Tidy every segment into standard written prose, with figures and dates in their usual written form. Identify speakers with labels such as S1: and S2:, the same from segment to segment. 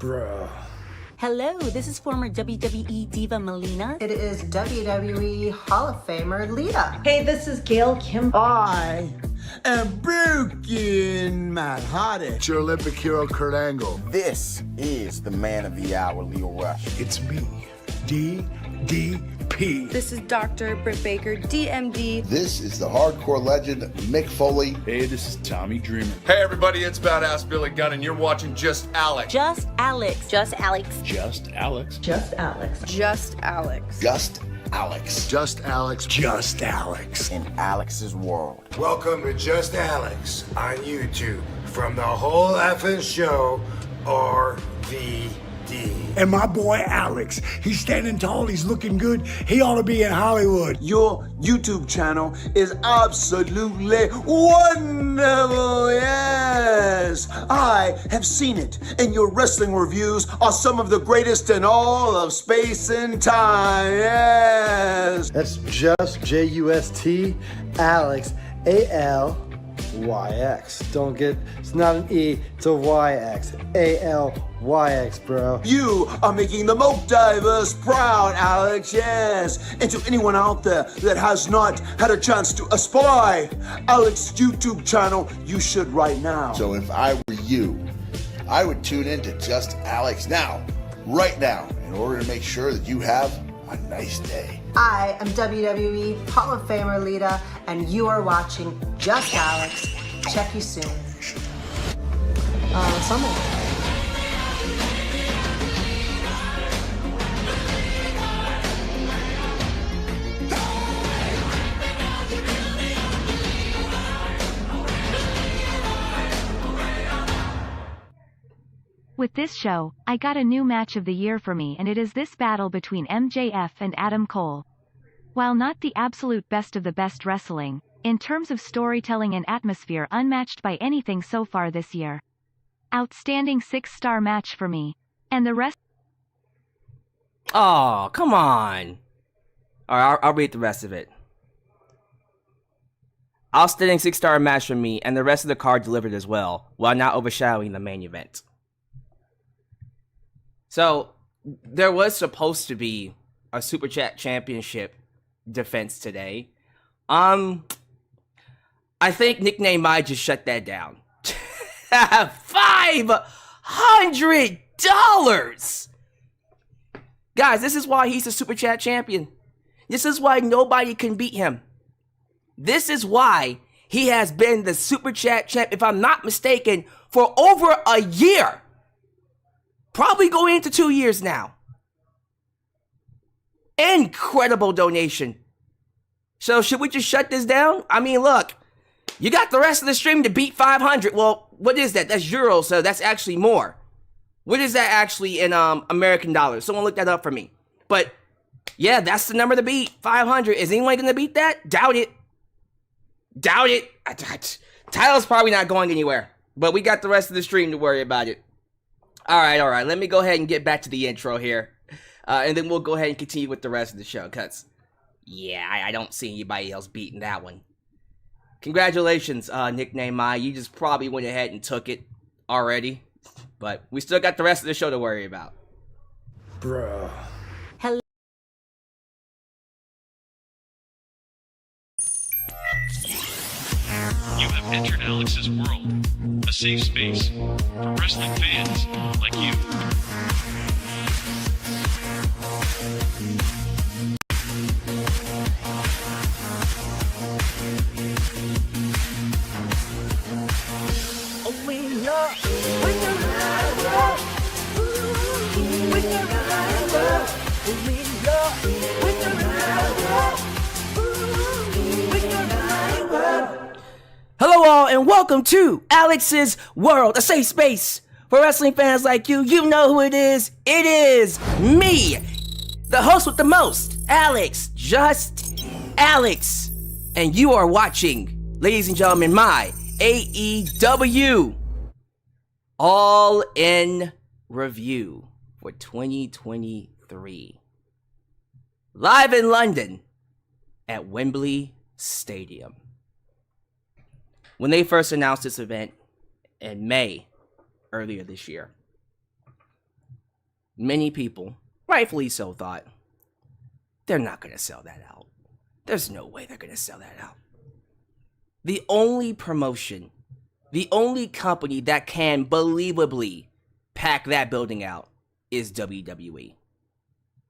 S1: Bruh.
S2: Hello, this is former WWE diva Melina.
S3: It is WWE Hall of Famer Lita.
S4: Hey, this is Gail Kim.
S1: I am broken Matt Hardy.
S5: It's your Olympic hero, Kurt Angle.
S6: This is the man of the hour, Leo Rush.
S5: It's me, DDP.
S7: This is Dr. Britt Baker, DMD.
S8: This is the hardcore legend, Mick Foley.
S9: Hey, this is Tommy Dreamer.
S10: Hey everybody, it's Badass Billy Gunn and you're watching Just Alyx.
S2: Just Alyx.
S7: Just Alyx.
S9: Just Alyx.
S4: Just Alyx.
S7: Just Alyx.
S8: Just Alyx.
S5: Just Alyx.
S1: Just Alyx.
S6: In Alyx's world.
S11: Welcome to Just Alyx on YouTube. From the whole effing show, RVD.
S1: And my boy Alyx, he's standing tall, he's looking good. He ought to be in Hollywood.
S12: Your YouTube channel is absolutely wonderful, yes. I have seen it, and your wrestling reviews are some of the greatest in all of space and time, yes.
S13: That's just J-U-S-T, Alyx, A-L-Y-X. Don't get, it's not an E, it's a Y-X. A-L-Y-X, bro.
S12: You are making the Multiverse proud, Alyx, yes. And to anyone out there that has not had a chance to spy Alyx's YouTube channel, you should right now.
S8: So if I were you, I would tune into Just Alyx now, right now, in order to make sure that you have a nice day.
S3: I am WWE Hall of Famer Lita, and you are watching Just Alyx. Check you soon. Sunday.
S14: With this show, I got a new match of the year for me, and it is this battle between MJF and Adam Cole. While not the absolute best of the best wrestling, in terms of storytelling and atmosphere unmatched by anything so far this year. Outstanding 6-star match for me. And the rest...
S15: Oh, come on. Alright, I'll read the rest of it. Outstanding 6-star match for me, and the rest of the card delivered as well, while not overshadowing the main event. So, there was supposed to be a Superchat championship defense today. I think Nickname I just shut that down. $500! Guys, this is why he's a Super Chat champion. This is why nobody can beat him. This is why he has been the Super Chat champ, if I'm not mistaken, for over a year. Probably going into 2 years now. Incredible donation. So should we just shut this down? I mean, look. You got the rest of the stream to beat 500. Well, what is that? That's euros, so that's actually more. What is that actually in American dollars? Someone look that up for me. But, yeah, that's the number to beat. 500. Is anyone going to beat that? Doubt it. Doubt it. Title's probably not going anywhere. But we got the rest of the stream to worry about it. Alright. Let me go ahead and get back to the intro here. And then we'll go ahead and continue with the rest of the show. Because, yeah, I don't see anybody else beating that one. Congratulations, Nickname I. You just probably went ahead and took it already. But we still got the rest of the show to worry about.
S1: Bruh.
S2: Hello.
S16: You have entered Alyx's world, a safe space for wrestling fans like you.
S15: Hello all, and welcome to Alyx's World, a safe space for wrestling fans like you. You know who it is. It is me, the host with the most, Alyx, just Alyx. And you are watching, ladies and gentlemen, my AEW All In review for 2023. Live in London at Wembley Stadium. When they first announced this event in May earlier this year, many people, rightfully so, thought, they're not going to sell that out. There's no way they're going to sell that out. The only promotion, the only company that can believably pack that building out is WWE.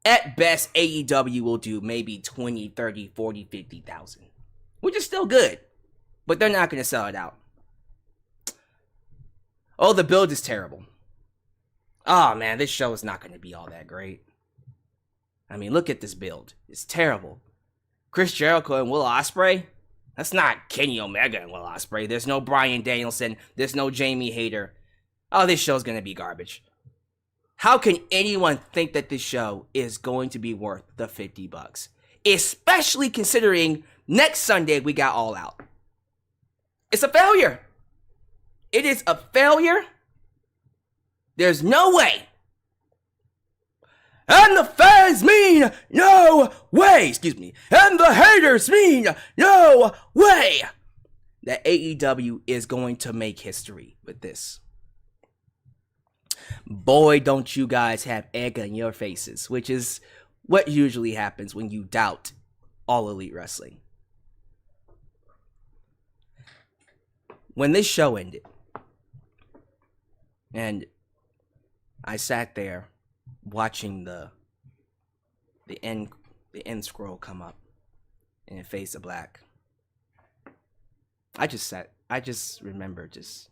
S15: At best, AEW will do maybe 20, 30, 40, 50,000, which is still good, but they're not going to sell it out. Oh, the build is terrible. Oh man, this show is not going to be all that great. I mean, look at this build. It's terrible. Chris Jericho and Will Ospreay? That's not Kenny Omega and Will Ospreay. There's no Bryan Danielson. There's no Jamie Hayter. Oh, this show's going to be garbage. How can anyone think that this show is going to be worth the $50? Especially considering next Sunday we got All Out. It's a failure. It is a failure. There's no way. And the fans mean no way. And the haters mean no way that AEW is going to make history with this. Boy, don't you guys have egg on your faces, which is what usually happens when you doubt All Elite Wrestling. When this show ended, and I sat there watching the end scroll come up and it fades to black, I just remember just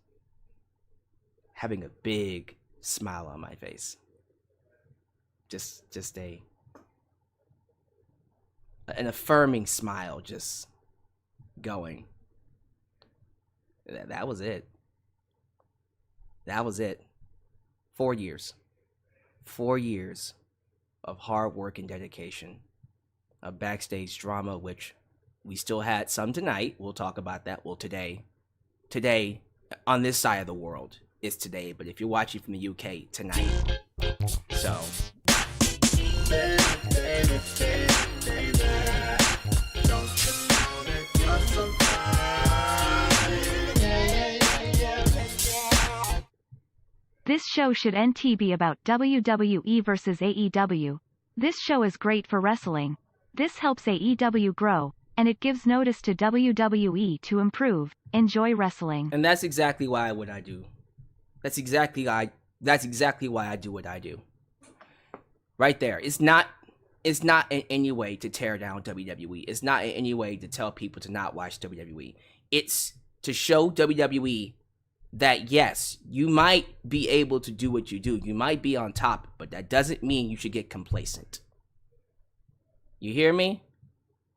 S15: having a big smile on my face. Just an affirming smile, just going. That was it. That was it. 4 years. 4 years of hard work and dedication. Of backstage drama, which we still had some tonight. We'll talk about that. Well, today, on this side of the world, is today. But if you're watching from the UK, tonight. So.
S14: This show should be about WWE versus AEW. This show is great for wrestling. This helps AEW grow, and it gives notice to WWE to improve. Enjoy wrestling.
S15: And that's exactly why I do. That's exactly why I do what I do. Right there. It's not in any way to tear down WWE. It's not in any way to tell people to not watch WWE. It's to show WWE that yes, you might be able to do what you do. You might be on top, but that doesn't mean you should get complacent. You hear me?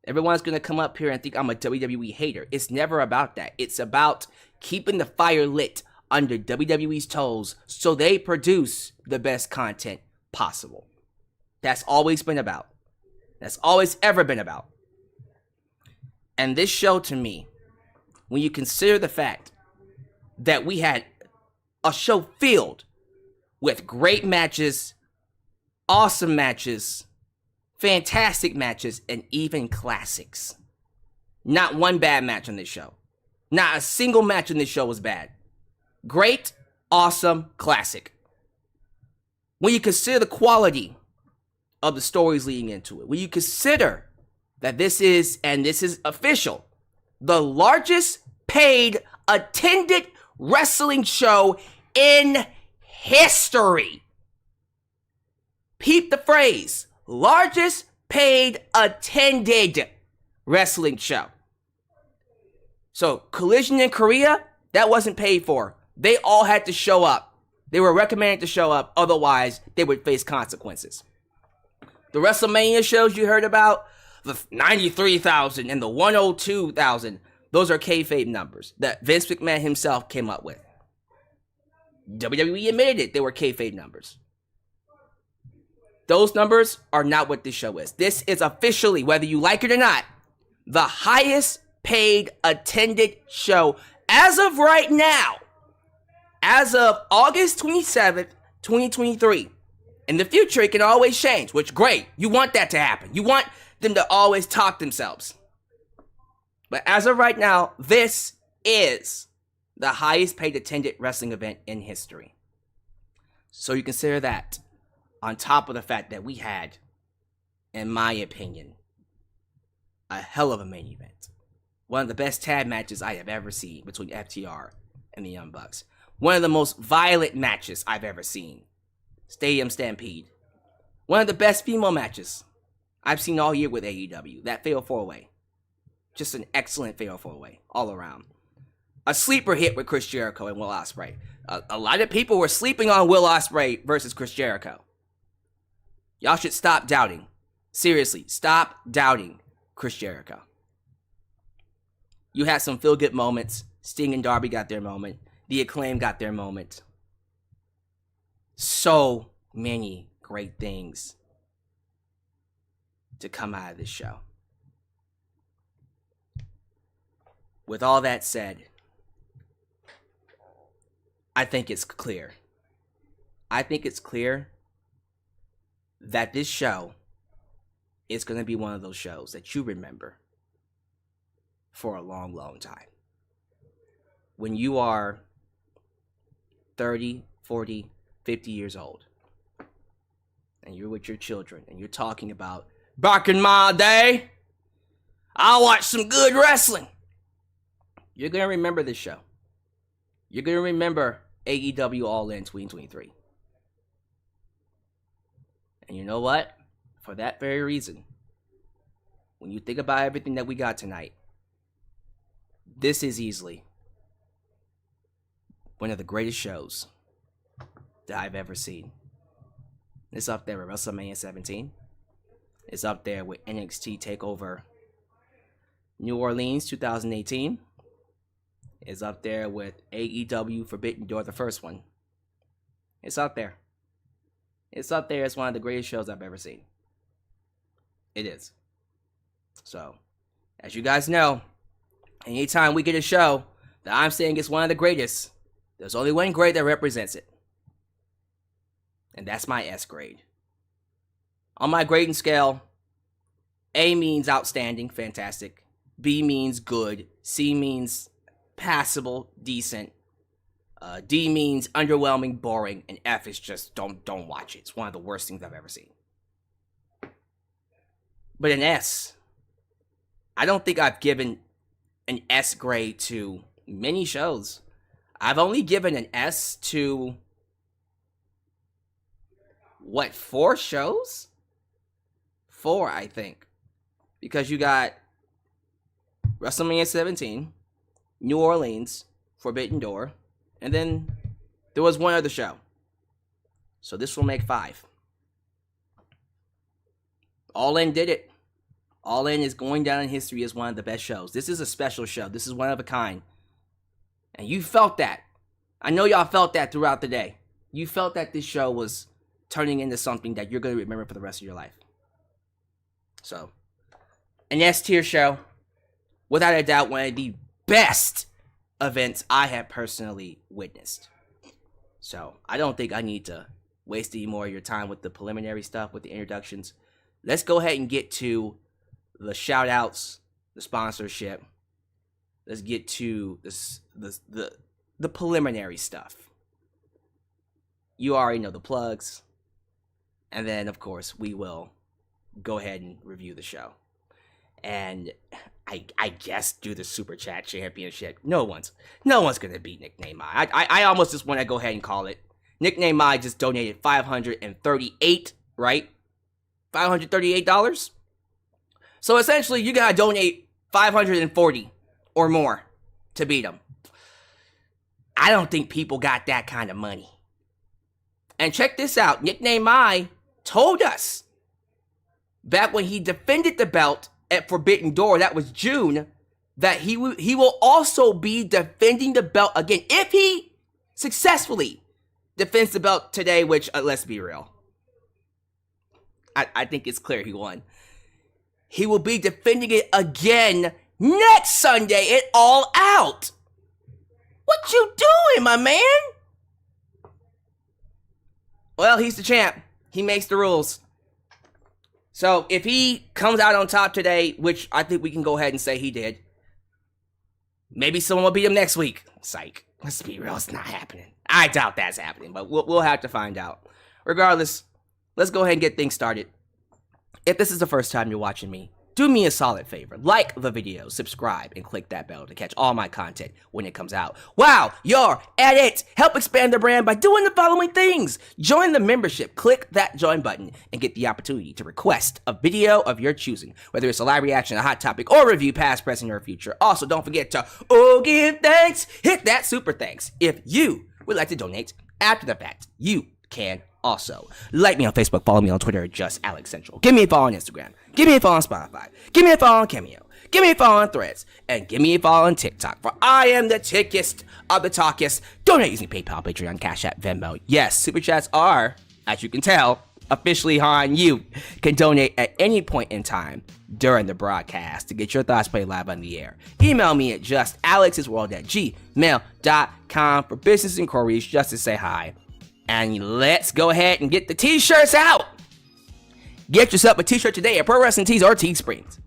S15: Everyone's going to come up here and think I'm a WWE hater. It's never about that. It's about keeping the fire lit under WWE's toes so they produce the best content possible. That's always been about. That's always ever been about. And this show, to me, when you consider the fact that we had a show filled with great matches, awesome matches, fantastic matches, and even classics. Not one bad match on this show. Not a single match on this show was bad. Great, awesome, classic. When you consider the quality of the stories leading into it, when you consider that this is official, the largest paid attended wrestling show in history. Peep the phrase, largest paid attended wrestling show. So Collision in Korea, that wasn't paid for. They all had to show up. They were recommended to show up, otherwise they would face consequences. The WrestleMania shows you heard about, the 93,000 and the 102,000, those are kayfabe numbers that Vince McMahon himself came up with. WWE admitted it, they were kayfabe numbers. Those numbers are not what this show is. This is officially, whether you like it or not, the highest paid attended show as of right now. As of August 27th, 2023. In the future, it can always change, which great. You want that to happen. You want them to always top themselves. But as of right now, this is the highest paid attended wrestling event in history. So you consider that. On top of the fact that we had, in my opinion, a hell of a main event. One of the best tag matches I have ever seen between FTR and the Young Bucks. One of the most violent matches I've ever seen. Stadium Stampede. One of the best female matches I've seen all year with AEW. That Fatal 4-Way. Just an excellent Fatal 4-Way all around. A sleeper hit with Chris Jericho and Will Ospreay. A lot of people were sleeping on Will Ospreay versus Chris Jericho. Y'all should stop doubting. Seriously, stop doubting Chris Jericho. You had some feel-good moments. Sting and Darby got their moment. The Acclaim got their moment. So many great things to come out of this show. With all that said, I think it's clear. I think it's clear that this show is going to be one of those shows that you remember for a long, long time. When you are 30, 40, 50 years old, and you're with your children, and you're talking about, back in my day, I watched some good wrestling. You're going to remember this show. You're going to remember AEW All In 2023. And you know what? For that very reason, when you think about everything that we got tonight, this is easily one of the greatest shows that I've ever seen. It's up there with WrestleMania 17. It's up there with NXT TakeOver New Orleans 2018. It's up there with AEW Forbidden Door, the first one. It's up there. It's up there as one of the greatest shows I've ever seen. It is. So, as you guys know, anytime we get a show that I'm saying is one of the greatest, there's only one grade that represents it. And that's my S grade. On my grading scale, A means outstanding, fantastic. B means good. C means passable, decent. D means underwhelming, boring. And F is just don't watch it. It's one of the worst things I've ever seen. But an S, I don't think I've given an S grade to many shows. I've only given an S to, 4 shows? 4, I think. Because you got WrestleMania 17, New Orleans, Forbidden Door, and then there was one other show. So this will make 5. All In did it. All In is going down in history as one of the best shows. This is a special show. This is one of a kind. And you felt that. I know y'all felt that throughout the day. You felt that this show was turning into something that you're going to remember for the rest of your life. So, an S tier show. Without a doubt, one of the best events I have personally witnessed. So, I don't think I need to waste any more of your time with the preliminary stuff, with the introductions. Let's go ahead and get to the shout outs, the sponsorship. Let's get to the preliminary stuff. You already know the plugs. And then, of course, we will go ahead and review the show. And I guess do the Superchat Championship. No one's going to beat Nickname Mai. I almost just want to go ahead and call it. Nickname Mai just donated $538, right? $538? So essentially, you gotta donate $540 or more to beat him. I don't think people got that kind of money. And check this out. Nickname Mai told us back when he defended the belt at Forbidden Door, that was June, that he will also be defending the belt again if he successfully defends the belt today, which, let's be real, I think it's clear he won. He will be defending it again next Sunday at All Out. What you doing, my man? Well, he's the champ. He makes the rules. So if he comes out on top today, which I think we can go ahead and say he did, maybe someone will beat him next week. Psych. Let's be real, it's not happening. I doubt that's happening, but we'll have to find out. Regardless, let's go ahead and get things started. If this is the first time you're watching me, do me a solid favor. Like the video, subscribe, and click that bell to catch all my content when it comes out. Wow, you're at it! Help expand the brand by doing the following things. Join the membership. Click that join button and get the opportunity to request a video of your choosing, whether it's a live reaction, a hot topic, or review past, present, or future. Also, don't forget to give thanks. Hit that super thanks. If you would like to donate after the fact, you can also like me on Facebook, follow me on Twitter, just Alyx Central. Give me a follow on Instagram. Give me a follow on Spotify. Give me a follow on Cameo. Give me a follow on Threads. And give me a follow on TikTok. For I am the tickest of the talkest. Donate using PayPal, Patreon, Cash App, Venmo. Yes, Super Chats are, as you can tell, officially on. You can donate at any point in time during the broadcast to get your thoughts played live on the air. Email me at justalyxsworld@gmail.com for business inquiries, just to say hi. And let's go ahead and get the t-shirts out. Get yourself a t-shirt today at Pro Wrestling Tees or Teesprings.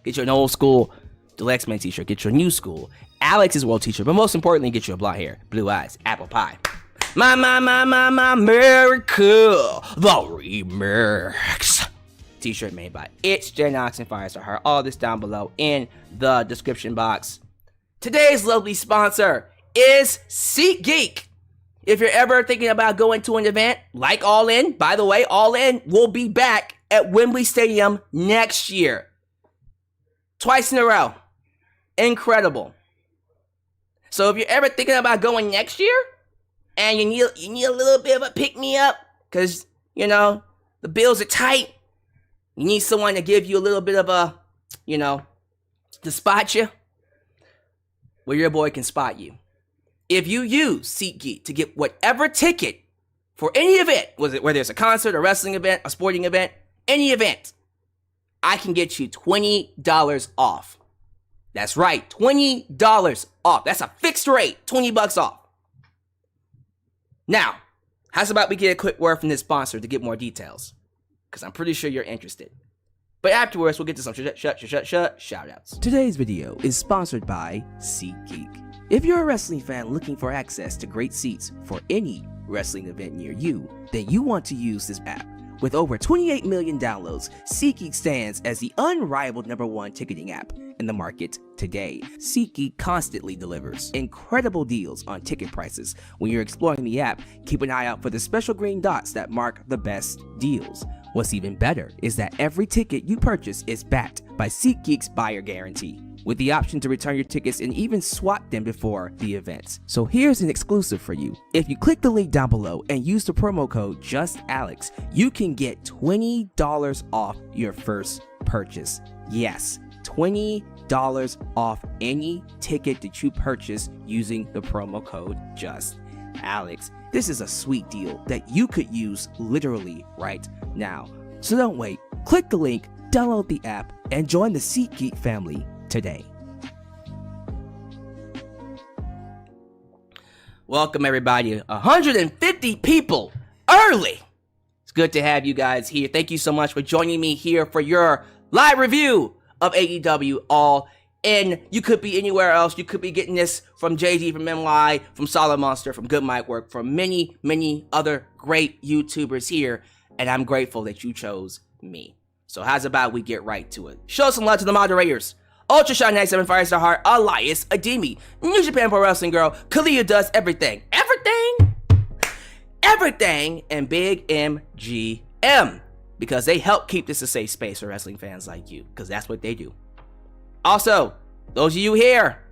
S15: Get you an old school Deluxe Man t-shirt. Get your new school Alyx's World t-shirt. But most importantly, get you a blonde hair, blue eyes, apple pie. My, America, the remix. T-shirt made by etched, Genox, and Firestar Heart. All this down below in the description box. Today's lovely sponsor is SeatGeek. If you're ever thinking about going to an event like All In, by the way, All In will be back at Wembley Stadium next year. Twice in a row. Incredible. So if you're ever thinking about going next year, and you need a little bit of a pick-me-up, because, you know, the bills are tight, you need someone to give you a little bit of a, you know, to spot you, well, your boy can spot you. If you use SeatGeek to get whatever ticket for any event, whether it's a concert, a wrestling event, a sporting event, any event, I can get you $20 off. That's right, $20 off. That's a fixed rate, $20 off. Now, how's about we get a quick word from this sponsor to get more details? Because I'm pretty sure you're interested. But afterwards, we'll get to some shout-outs. Today's video is sponsored by SeatGeek. If you're a wrestling fan looking for access to great seats for any wrestling event near you, then you want to use this app. With over 28 million downloads, SeatGeek stands as the unrivaled #1 ticketing app in the market today. SeatGeek constantly delivers incredible deals on ticket prices. When you're exploring the app, keep an eye out for the special green dots that mark the best deals. What's even better is that every ticket you purchase is backed by SeatGeek's buyer guarantee, with the option to return your tickets and even swap them before the events. So here's an exclusive for you. If you click the link down below and use the promo code JustAlyx, you can get $20 off your first purchase. Yes, $20 off any ticket that you purchase using the promo code JustAlyx. This is a sweet deal that you could use literally right now. So don't wait. Click the link, download the app, and join the SeatGeek family today. Welcome everybody. 150 people early. It's good to have you guys here. Thank you so much for joining me here for your live review of AEW All In. You could be anywhere else. You could be getting this from JD, from MY, from Solid Monster, from Good Mic Work, from many, many other great YouTubers here. And I'm grateful that you chose me. So how's about we get right to it? Show some love to the moderators. Ultra Shine 97, Firestar Heart, Elias, Ademi, New Japan Pro Wrestling Girl, Kalia Does Everything, and Big MGM. Because they help keep this a safe space for wrestling fans like you. Because that's what they do. Also, those of you here,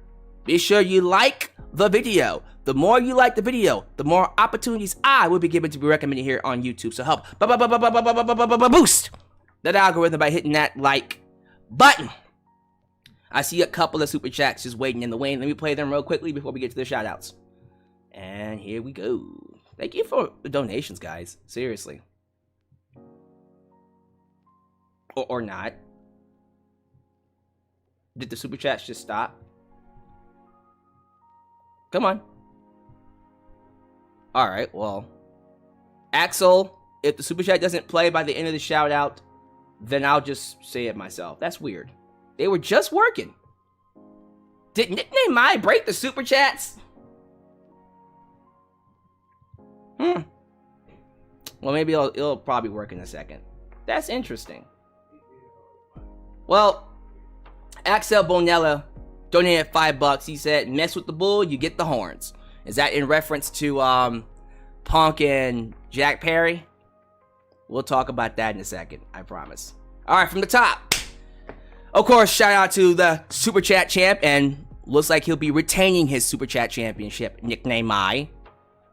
S15: be sure you like the video. The more you like the video, the more opportunities I will be given to be recommended here on YouTube. So help boost that algorithm by hitting that like button. I see a couple of super chats just waiting in the wing. Let me play them real quickly before we get to the shout outs. And here we go. Thank you for the donations, guys. Seriously. Or not. Did the super chats just stop? Come on. Alright, well. Axel, if the super chat doesn't play by the end of the shout out, then I'll just say it myself. That's weird. They were just working. Did Nickname Mai break the super chats? Well, maybe it'll probably work in a second. That's interesting. Well, Axel Bonella donated $5. He said, mess with the bull, you get the horns. Is that in reference to Punk and Jack Perry? We'll talk about that in a second, I promise. Alright, from the top. Of course, shout out to the Super Chat champ, and looks like he'll be retaining his Super Chat championship nickname,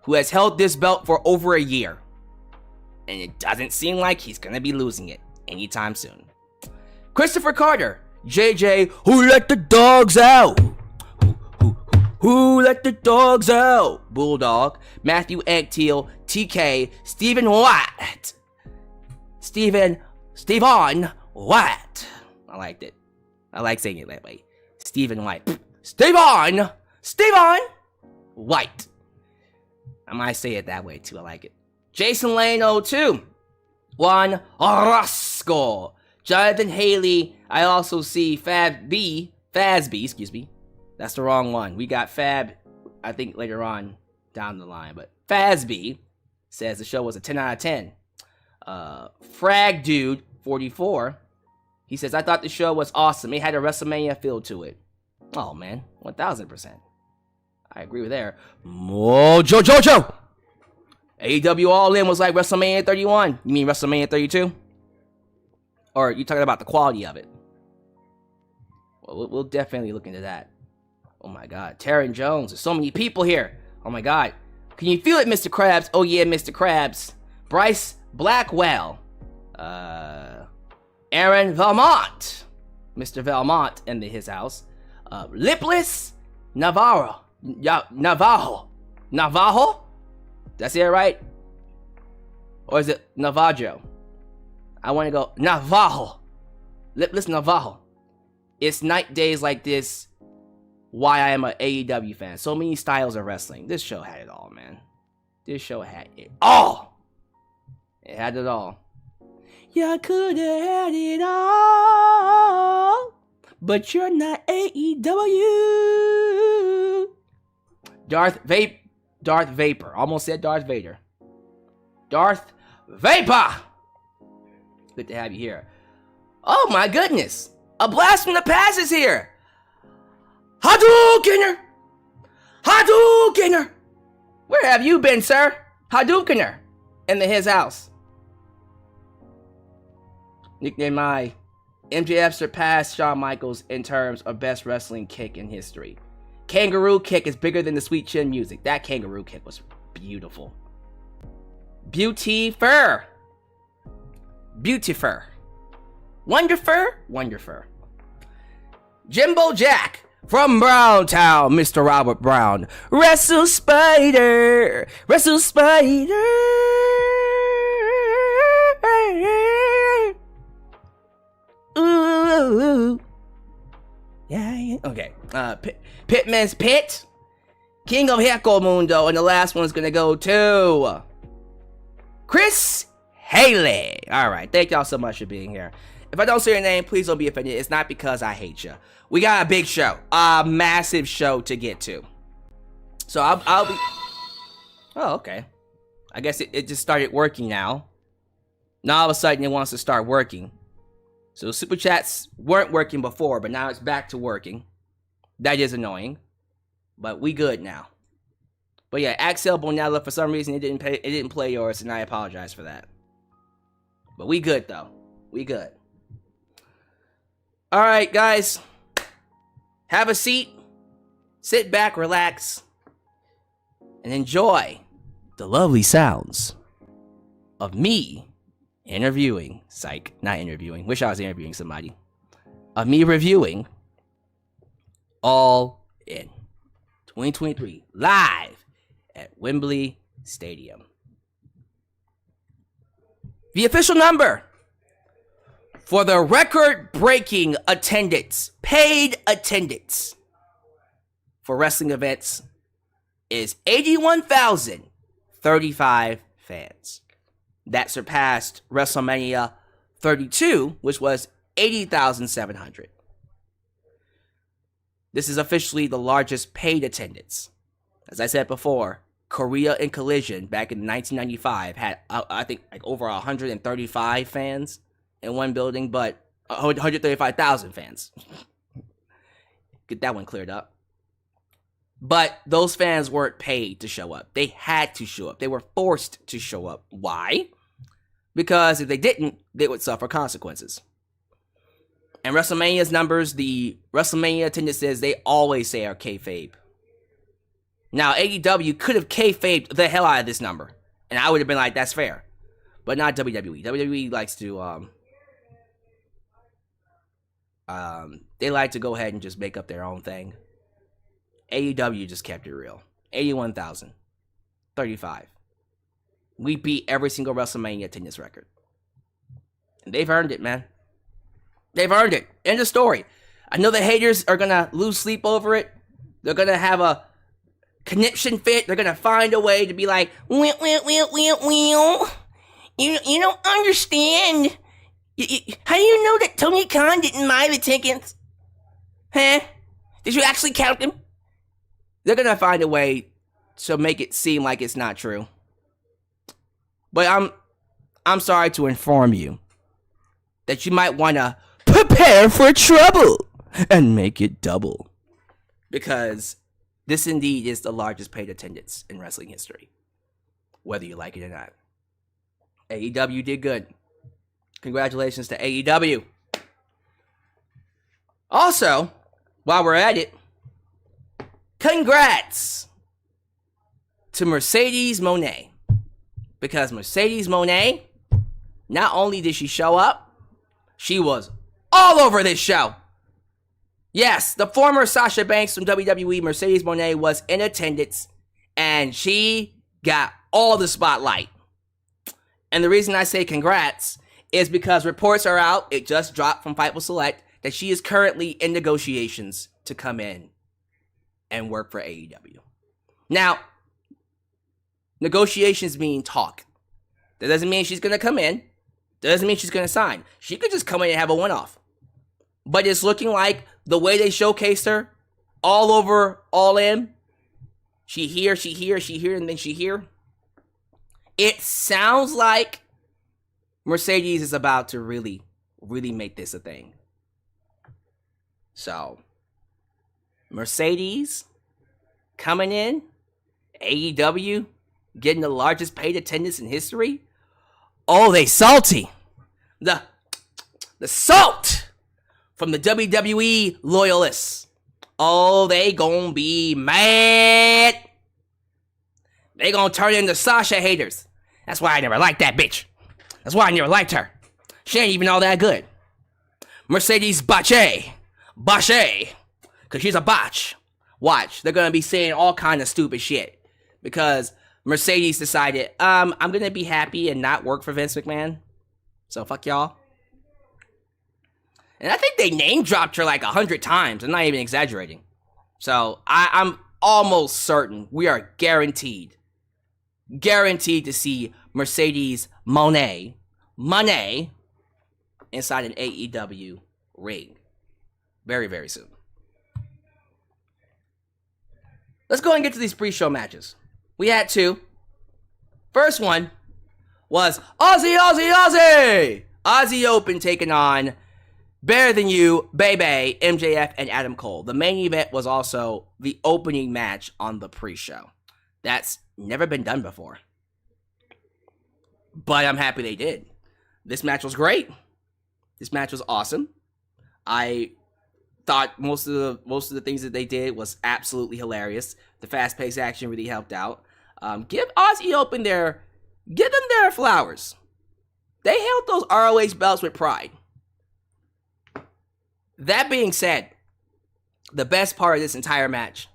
S15: who has held this belt for over a year. And it doesn't seem like he's gonna be losing it anytime soon. Christopher Carter, JJ, who let the dogs out? Who let the dogs out? Bulldog, Matthew Eggteal, TK, Stephen Watt. Stephen Watt. I liked it. I like saying it that way. Stephen White. Stephen White. I might say it that way too. I like it. Jason Lane 02. Juan Orozco. Jonathan Haley. I also see Fazby, excuse me. That's the wrong one. We got Fab, I think, later on down the line. But Fazby says the show was a 10 out of 10. Frag Dude 44. He says, I thought the show was awesome. It had a WrestleMania feel to it. Oh, man. 1000%. I agree with there. Mojo Jojo! AEW All In was like WrestleMania 31. You mean WrestleMania 32? Or are you talking about the quality of it? Well, we'll definitely look into that. Oh my god. Taryn Jones. There's so many people here. Oh my god. Can you feel it, Mr. Krabs? Oh yeah, Mr. Krabs. Bryce Blackwell. Aaron Valmont. Mr. Valmont in his house. Lipless Navarro. Navajo. Did I say it right? Or is it Navajo? I want to go Navajo. Lipless Navajo. It's night days like this why I am an AEW fan. So many styles of wrestling. This show had it all, man. This show had it all. It had it all. You could have had it all, but you're not AEW. Darth Vapor. Almost said Darth Vader. Darth Vapor. Good to have you here. Oh my goodness. A blast from the past is here. Hadoukener! Where have you been, sir? Hadoukener. In his house. Nickname MJF surpassed Shawn Michaels in terms of best wrestling kick in history. Kangaroo kick is bigger than the Sweet Chin music. That kangaroo kick was beautiful. Beautiful. Wonderful. Jimbo Jack from Browntown, Mr. Robert Brown. Wrestle Spider. Ooh. Yeah. Okay. Pitman's Pit. King of Heckle Mundo. And the last one's gonna go to Chris Haley. Alright. Thank y'all so much for being here. If I don't say your name, please don't be offended. It's not because I hate you. We got a big show. A massive show to get to. So I'll be... Oh, okay. I guess it just started working now. Now all of a sudden it wants to start working. So Super Chats weren't working before, but now it's back to working. That is annoying. But we good now. But yeah, Axel Bonella, for some reason it didn't play yours, and I apologize for that. But we good though. We good. Alright, guys. Have a seat. Sit back, relax, and enjoy the lovely sounds of me interviewing. Psych, not interviewing. Wish I was interviewing somebody. Of me reviewing All In 2023 live at Wembley Stadium. The official number for the record-breaking attendance, paid attendance for wrestling events is 81,035 fans. That surpassed WrestleMania 32, which was 80,700. This is officially the largest paid attendance. As I said before, Korea and Collision back in 1995 had, I think, like over 135 fans in one building, but 135,000 fans. Get that one cleared up. But those fans weren't paid to show up. They had to show up. They were forced to show up. Why? Because if they didn't, they would suffer consequences. And WrestleMania's numbers, the WrestleMania attendances, they always say are kayfabe. Now, AEW could have kayfabed the hell out of this number. And I would have been like, that's fair. But not WWE. WWE likes to, they like to go ahead and just make up their own thing. AEW just kept it real. 81,000. 35. We beat every single WrestleMania attendance record. And they've earned it, man. They've earned it. End of story. I know the haters are going to lose sleep over it. They're going to have a conniption fit. They're going to find a way to be like, you don't understand. How do you know that Tony Khan didn't buy the tickets? Huh? Did you actually count them? They're going to find a way to make it seem like it's not true. But I'm sorry to inform you that you might want to prepare for trouble and make it double. Because this indeed is the largest paid attendance in wrestling history. Whether you like it or not. AEW did good. Congratulations to AEW. Also, while we're at it, congrats to Mercedes Moné. Because Mercedes Moné, not only did she show up, she was all over this show. Yes, the former Sasha Banks from WWE, Mercedes Moné, was in attendance, and she got all the spotlight. And the reason I say congrats is because reports are out, it just dropped from Fightful Select, that she is currently in negotiations to come in and work for AEW. Now, negotiations mean talk. That doesn't mean she's going to come in. That doesn't mean she's going to sign. She could just come in and have a one-off. But it's looking like the way they showcased her, all over, all in, she here, and then she here. It sounds like Mercedes is about to really, really make this a thing. So, Mercedes coming in, AEW getting the largest paid attendance in history. Oh, they salty. The salt from the WWE loyalists. Oh, they gonna be mad. They gonna turn into Sasha haters. That's why I never liked that bitch. That's why I never liked her. She ain't even all that good. Mercedes Botche. Because she's a botch. Watch, they're gonna be saying all kind of stupid shit. Because Mercedes decided, I'm gonna be happy and not work for Vince McMahon. So fuck y'all. And I think they name dropped her like 100 times. I'm not even exaggerating. So I'm almost certain we are guaranteed to see Mercedes Moné inside an AEW ring. Very, very soon. Let's go and get to these pre-show matches. We had two. First one was Aussie Open taking on Better Than You, Bebe, MJF, and Adam Cole. The main event was also the opening match on the pre-show. That's never been done before. But I'm happy they did. This match was great. This match was awesome. I thought most of the things that they did was absolutely hilarious. The fast-paced action really helped out. Give Aussie Open give them their flowers. They held those ROH belts with pride. That being said, the best part of this entire match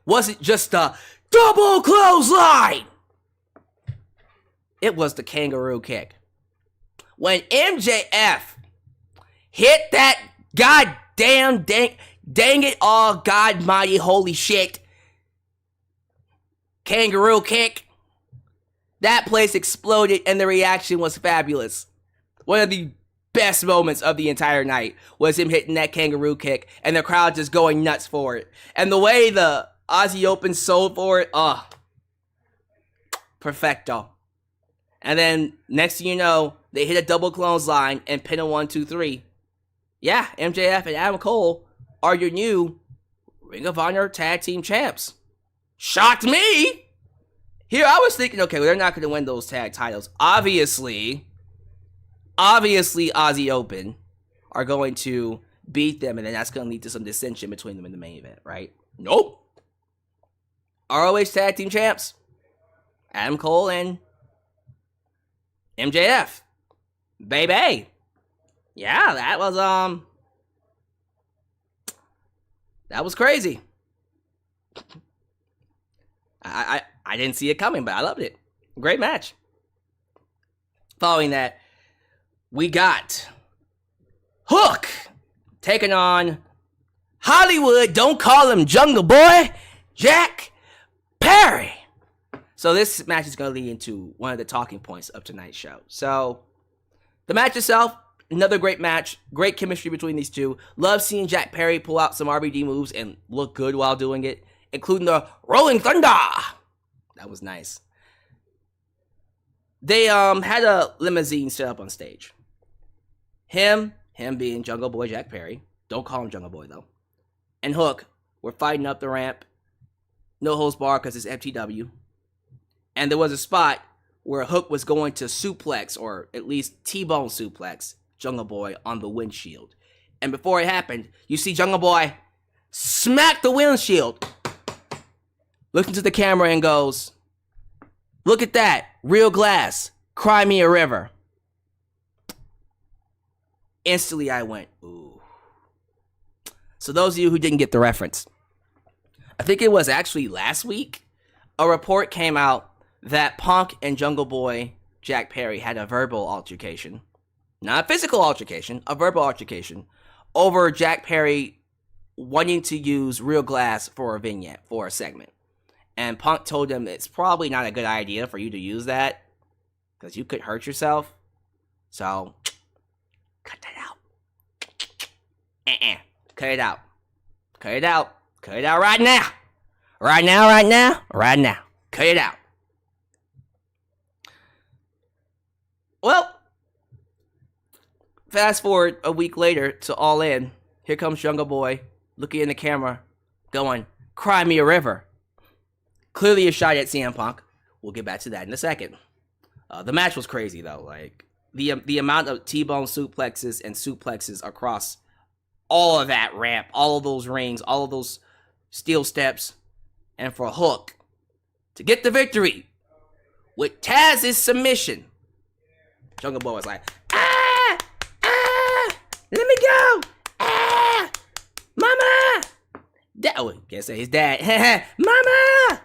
S15: wasn't just a double clothesline. It was the kangaroo kick. When MJF hit that goddamn dang it all, God mighty holy shit, kangaroo kick, that place exploded and the reaction was fabulous. One of the best moments of the entire night was him hitting that kangaroo kick and the crowd just going nuts for it. And the way the Aussie Open sold for it, Perfecto. And then next thing you know, they hit a double clothesline and pin a 1, 2, 3. Yeah, MJF and Adam Cole are your new Ring of Honor Tag Team Champs. Shocked me! Here I was thinking, okay, well, they're not going to win those tag titles. Obviously, Aussie Open are going to beat them, and then that's going to lead to some dissension between them in the main event, right? Nope. ROH Tag Team Champs. Adam Cole and MJF. Baby. Yeah, that was crazy. I didn't see it coming, but I loved it. Great match. Following that, we got Hook taking on Hollywood, don't call him Jungle Boy, Jack Perry. So this match is going to lead into one of the talking points of tonight's show. So the match itself, another great match. Great chemistry between these two. Love seeing Jack Perry pull out some RVD moves and look good while doing it, including the Rolling Thunder. That was nice. They had a limousine set up on stage. Him being Jungle Boy Jack Perry. Don't call him Jungle Boy, though. And Hook were fighting up the ramp. No holds barred because it's FTW. And there was a spot where Hook was going to suplex, or at least T-bone suplex, Jungle Boy on the windshield. And before it happened, you see Jungle Boy smack the windshield, looks into the camera and goes, "Look at that, real glass, cry me a river." Instantly I went, ooh. So those of you who didn't get the reference, I think it was actually last week, a report came out that Punk and Jungle Boy Jack Perry had a verbal altercation. Not a physical altercation, a verbal altercation over Jack Perry wanting to use real glass for a vignette, for a segment. And Punk told him it's probably not a good idea for you to use that because you could hurt yourself. So, cut that out. Cut it out. Cut it out. Cut it out right now. Right now, right now, right now. Cut it out. Well, fast forward a week later to All In. Here comes Jungle Boy, looking in the camera, going, "Cry me a river." Clearly a shot at CM Punk. We'll get back to that in a second. The match was crazy, though. Like, the amount of T-bone suplexes and suplexes across all of that ramp, all of those rings, all of those steel steps, and for Hook to get the victory with Taz's submission. Jungle Boy was like, let me go, mama. Can't say his dad, mama.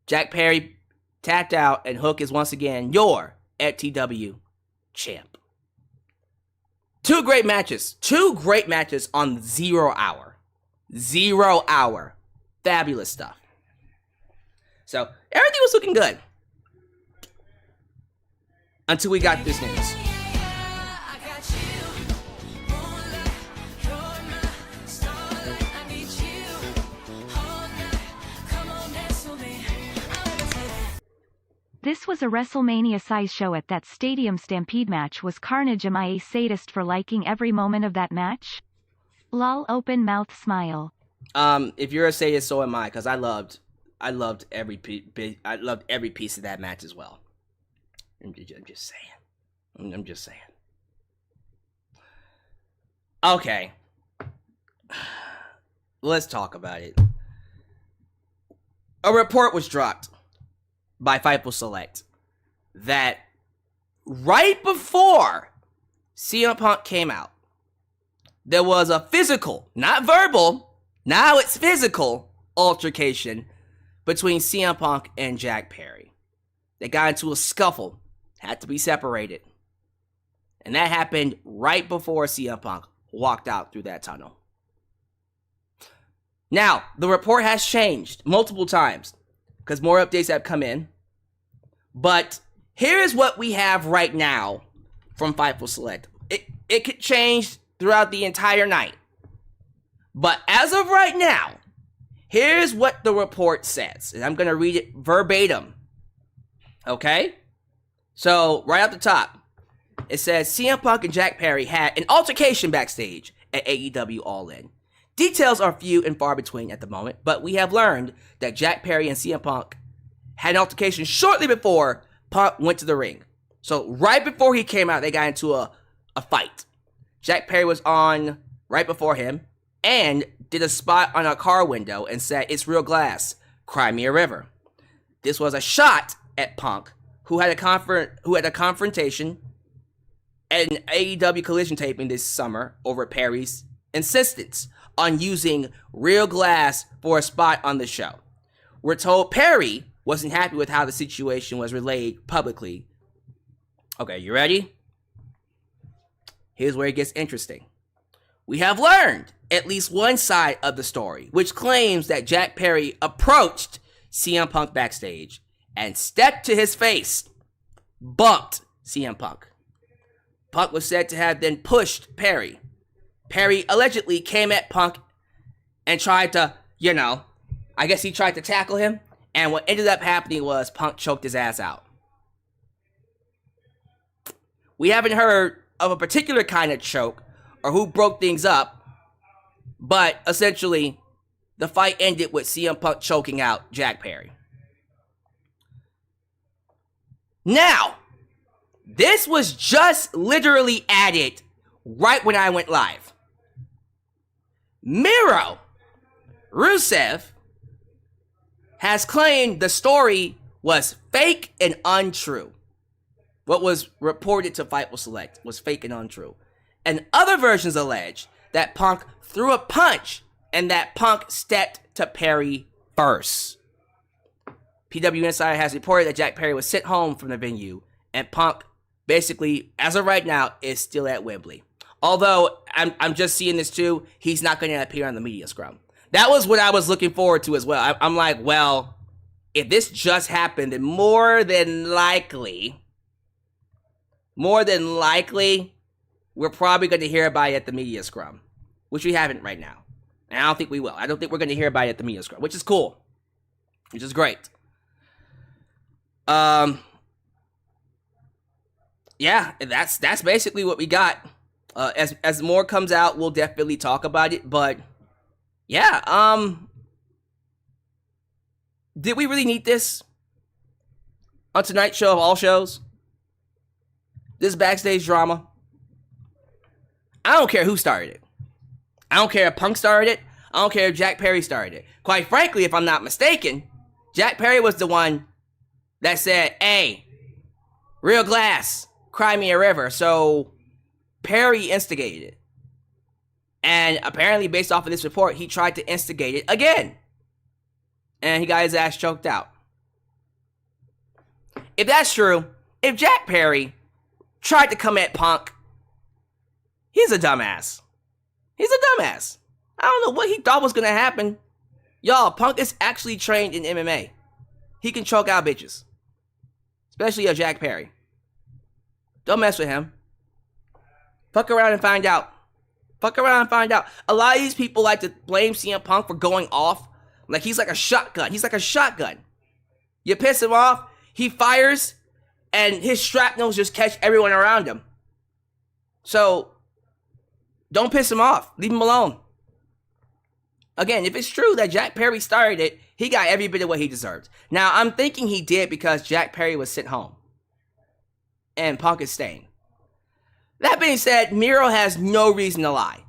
S15: Jack Perry tapped out, and Hook is once again your FTW champ. Two great matches on 0 hour. 0 hour. Fabulous stuff. So, everything was looking good. Until we got this news.
S14: This was a WrestleMania-size show. At that Stadium Stampede match was carnage. Am I a sadist for liking every moment of that match? Lol, open mouth smile.
S15: If you're a sadist, so am I, because I loved every piece of that match as well. I'm just saying. Okay. Let's talk about it. A report was dropped by Fightful Select that right before CM Punk came out, there was a physical, not verbal, now it's physical altercation between CM Punk and Jack Perry. They got into a scuffle, had to be separated. And that happened right before CM Punk walked out through that tunnel. Now, the report has changed multiple times because more updates have come in. But here is what we have right now from Fightful Select. It could change throughout the entire night. But as of right now, here's what the report says. And I'm going to read it verbatim Okay? So, right up the top, it says CM Punk and Jack Perry had an altercation backstage at AEW All In. Details are few and far between at the moment, but we have learned that Jack Perry and CM Punk had an altercation shortly before Punk went to the ring. So right before he came out, they got into a fight. Jack Perry was on right before him and did a spot on a car window and said, "It's real glass, cry me a river." This was a shot at Punk, who had a confrontation at an AEW Collision taping this summer over Perry's insistence on using real glass for a spot on the show. We're told Perry wasn't happy with how the situation was relayed publicly. Okay, you ready? Here's where it gets interesting. We have learned at least one side of the story, which claims that Jack Perry approached CM Punk backstage and stepped to his face, bumped CM Punk. Punk was said to have then pushed Perry. Perry allegedly came at Punk and tried to, I guess he tried to tackle him. And what ended up happening was Punk choked his ass out. We haven't heard of a particular kind of choke or who broke things up, but essentially the fight ended with CM Punk choking out Jack Perry. Now, this was just literally added right when I went live. Miro Rusev has claimed the story was fake and untrue. What was reported to Fightful Select was fake and untrue. And other versions allege that Punk threw a punch and that Punk stepped to Perry first. PW Insider has reported that Jack Perry was sent home from the venue and Punk, basically, as of right now, is still at Wembley. Although, I'm just seeing this too, he's not going to appear on the media scrum. That was what I was looking forward to as well. I'm like, well, if this just happened, then more than likely, we're probably going to hear about it at the media scrum, which we haven't right now. And I don't think we will. I don't think we're going to hear about it at the media scrum, which is cool, which is great. Yeah, that's basically what we got. As more comes out, we'll definitely talk about it. But yeah, did we really need this on tonight's show of all shows? This backstage drama. I don't care who started it. I don't care if Punk started it. I don't care if Jack Perry started it. Quite frankly, if I'm not mistaken, Jack Perry was the one that said, "Hey, real glass, cry me a river." So Perry instigated it. And apparently, based off of this report, he tried to instigate it again. And he got his ass choked out. If that's true, if Jack Perry tried to come at Punk, he's a dumbass. He's a dumbass. I don't know what he thought was going to happen. Y'all, Punk is actually trained in MMA. He can choke out bitches. Especially a Jack Perry. Don't mess with him. Fuck around and find out. Fuck around and find out. A lot of these people like to blame CM Punk for going off. Like he's like a shotgun. He's like a shotgun. You piss him off, he fires, and his shrapnels just catch everyone around him. So, don't piss him off. Leave him alone. Again, if it's true that Jack Perry started it, he got every bit of what he deserved. Now, I'm thinking he did because Jack Perry was sent home. And Punk is staying. That being said, Miro has no reason to lie.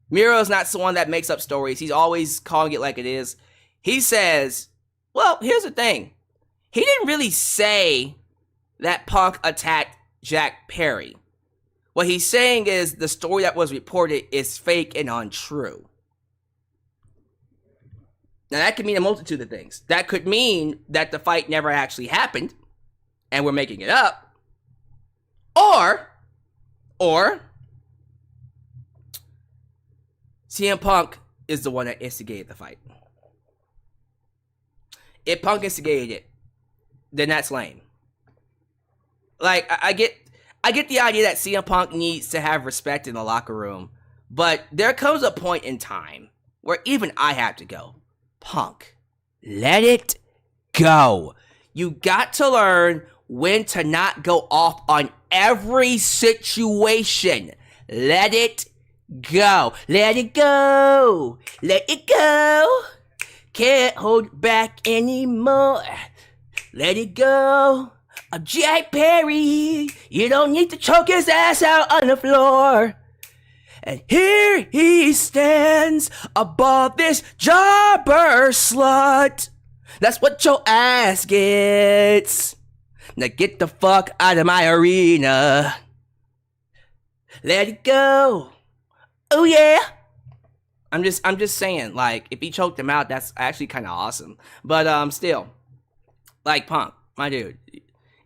S15: Miro is not someone that makes up stories. He's always calling it like it is. He says, well, here's the thing. He didn't really say that Punk attacked Jack Perry. What he's saying is the story that was reported is fake and untrue. Now, that could mean a multitude of things. That could mean that the fight never actually happened, and we're making it up. Or CM Punk is the one that instigated the fight. If Punk instigated it, then that's lame. Like, I get the idea that CM Punk needs to have respect in the locker room, but there comes a point in time where even I have to go, Punk, let it go. You got to learn when to not go off on every situation. Let it go. Let it go. Let it go. Can't hold back anymore. Let it go. I'm Jack Perry. You don't need to choke his ass out on the floor. And here he stands above this jobber slut. That's what your ass gets. Now get the fuck out of my arena. Let it go. Oh yeah. I'm just saying, like, if he choked him out, that's actually kind of awesome. But still, like, Punk, my dude,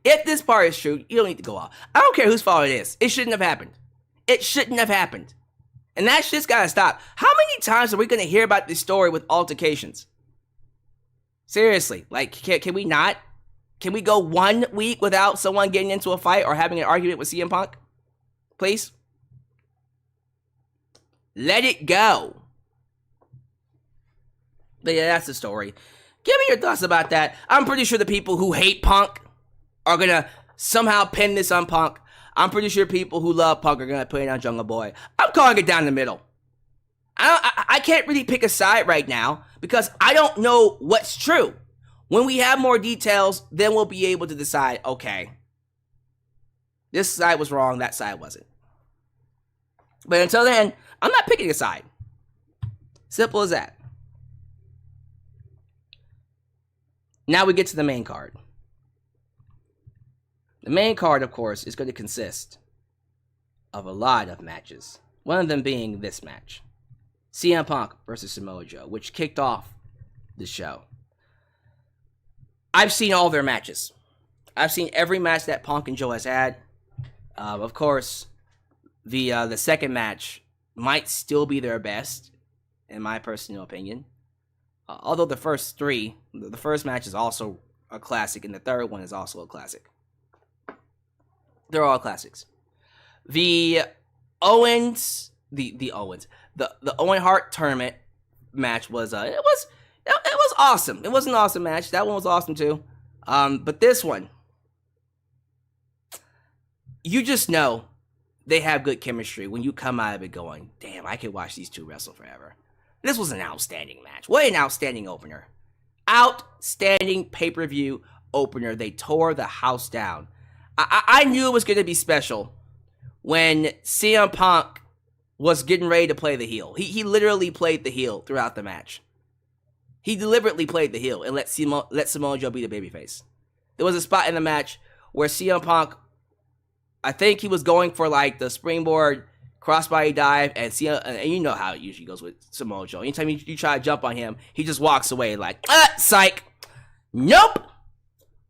S15: if this part is true, you don't need to go out. I don't care whose fault it is. It shouldn't have happened. It shouldn't have happened. And that shit's gotta stop. How many times are we gonna hear about this story with altercations? Seriously, like, can we not? Can we go 1 week without someone getting into a fight or having an argument with CM Punk? Please? Let it go. But yeah, that's the story. Give me your thoughts about that. I'm pretty sure the people who hate Punk are gonna somehow pin this on Punk. I'm pretty sure people who love Punk are gonna put it on Jungle Boy. I'm calling it down the middle. I can't really pick a side right now because I don't know what's true. When we have more details, then we'll be able to decide, okay, this side was wrong, that side wasn't. But until then, I'm not picking a side. Simple as that. Now we get to the main card. The main card, of course, is going to consist of a lot of matches. One of them being this match. CM Punk versus Samoa Joe, which kicked off the show. I've seen all their matches. I've seen every match that Punk and Joe has had. Of course, the second match might still be their best, in my personal opinion. Although the first three, the first match is also a classic, and the third one is also a classic. They're all classics. The Owen Hart tournament match was it was awesome. It was an awesome match. That one was awesome too. But this one, you just know they have good chemistry when you come out of it going, damn, I could watch these two wrestle forever. This was an outstanding match. What an outstanding opener. Outstanding pay-per-view opener. They tore the house down. I knew it was going to be special when CM Punk was getting ready to play the heel. He literally played the heel throughout the match. He deliberately played the heel and let Samoa Joe be the babyface. There was a spot in the match where CM Punk, I think he was going for like the springboard crossbody dive, and you know how it usually goes with Samoa Joe. Anytime you try to jump on him, he just walks away like, psych. Nope.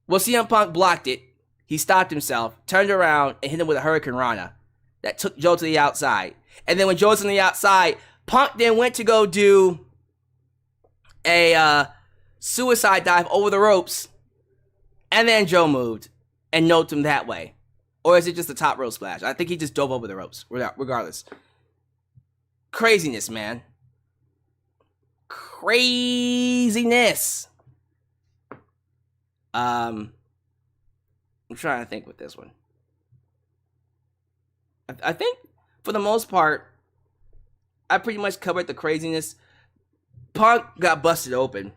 S15: Well, CM Punk blocked it. He stopped himself, turned around, and hit him with a Hurricane Rana. That took Joe to the outside. And then when Joe's on the outside, Punk then went to go do a suicide dive over the ropes. And then Joe moved and noped him that way. Or is it just a top rope splash? I think he just dove over the ropes, regardless. Craziness, man. Craziness. I'm trying to think with this one. I think, for the most part, I pretty much covered the craziness. Punk got busted open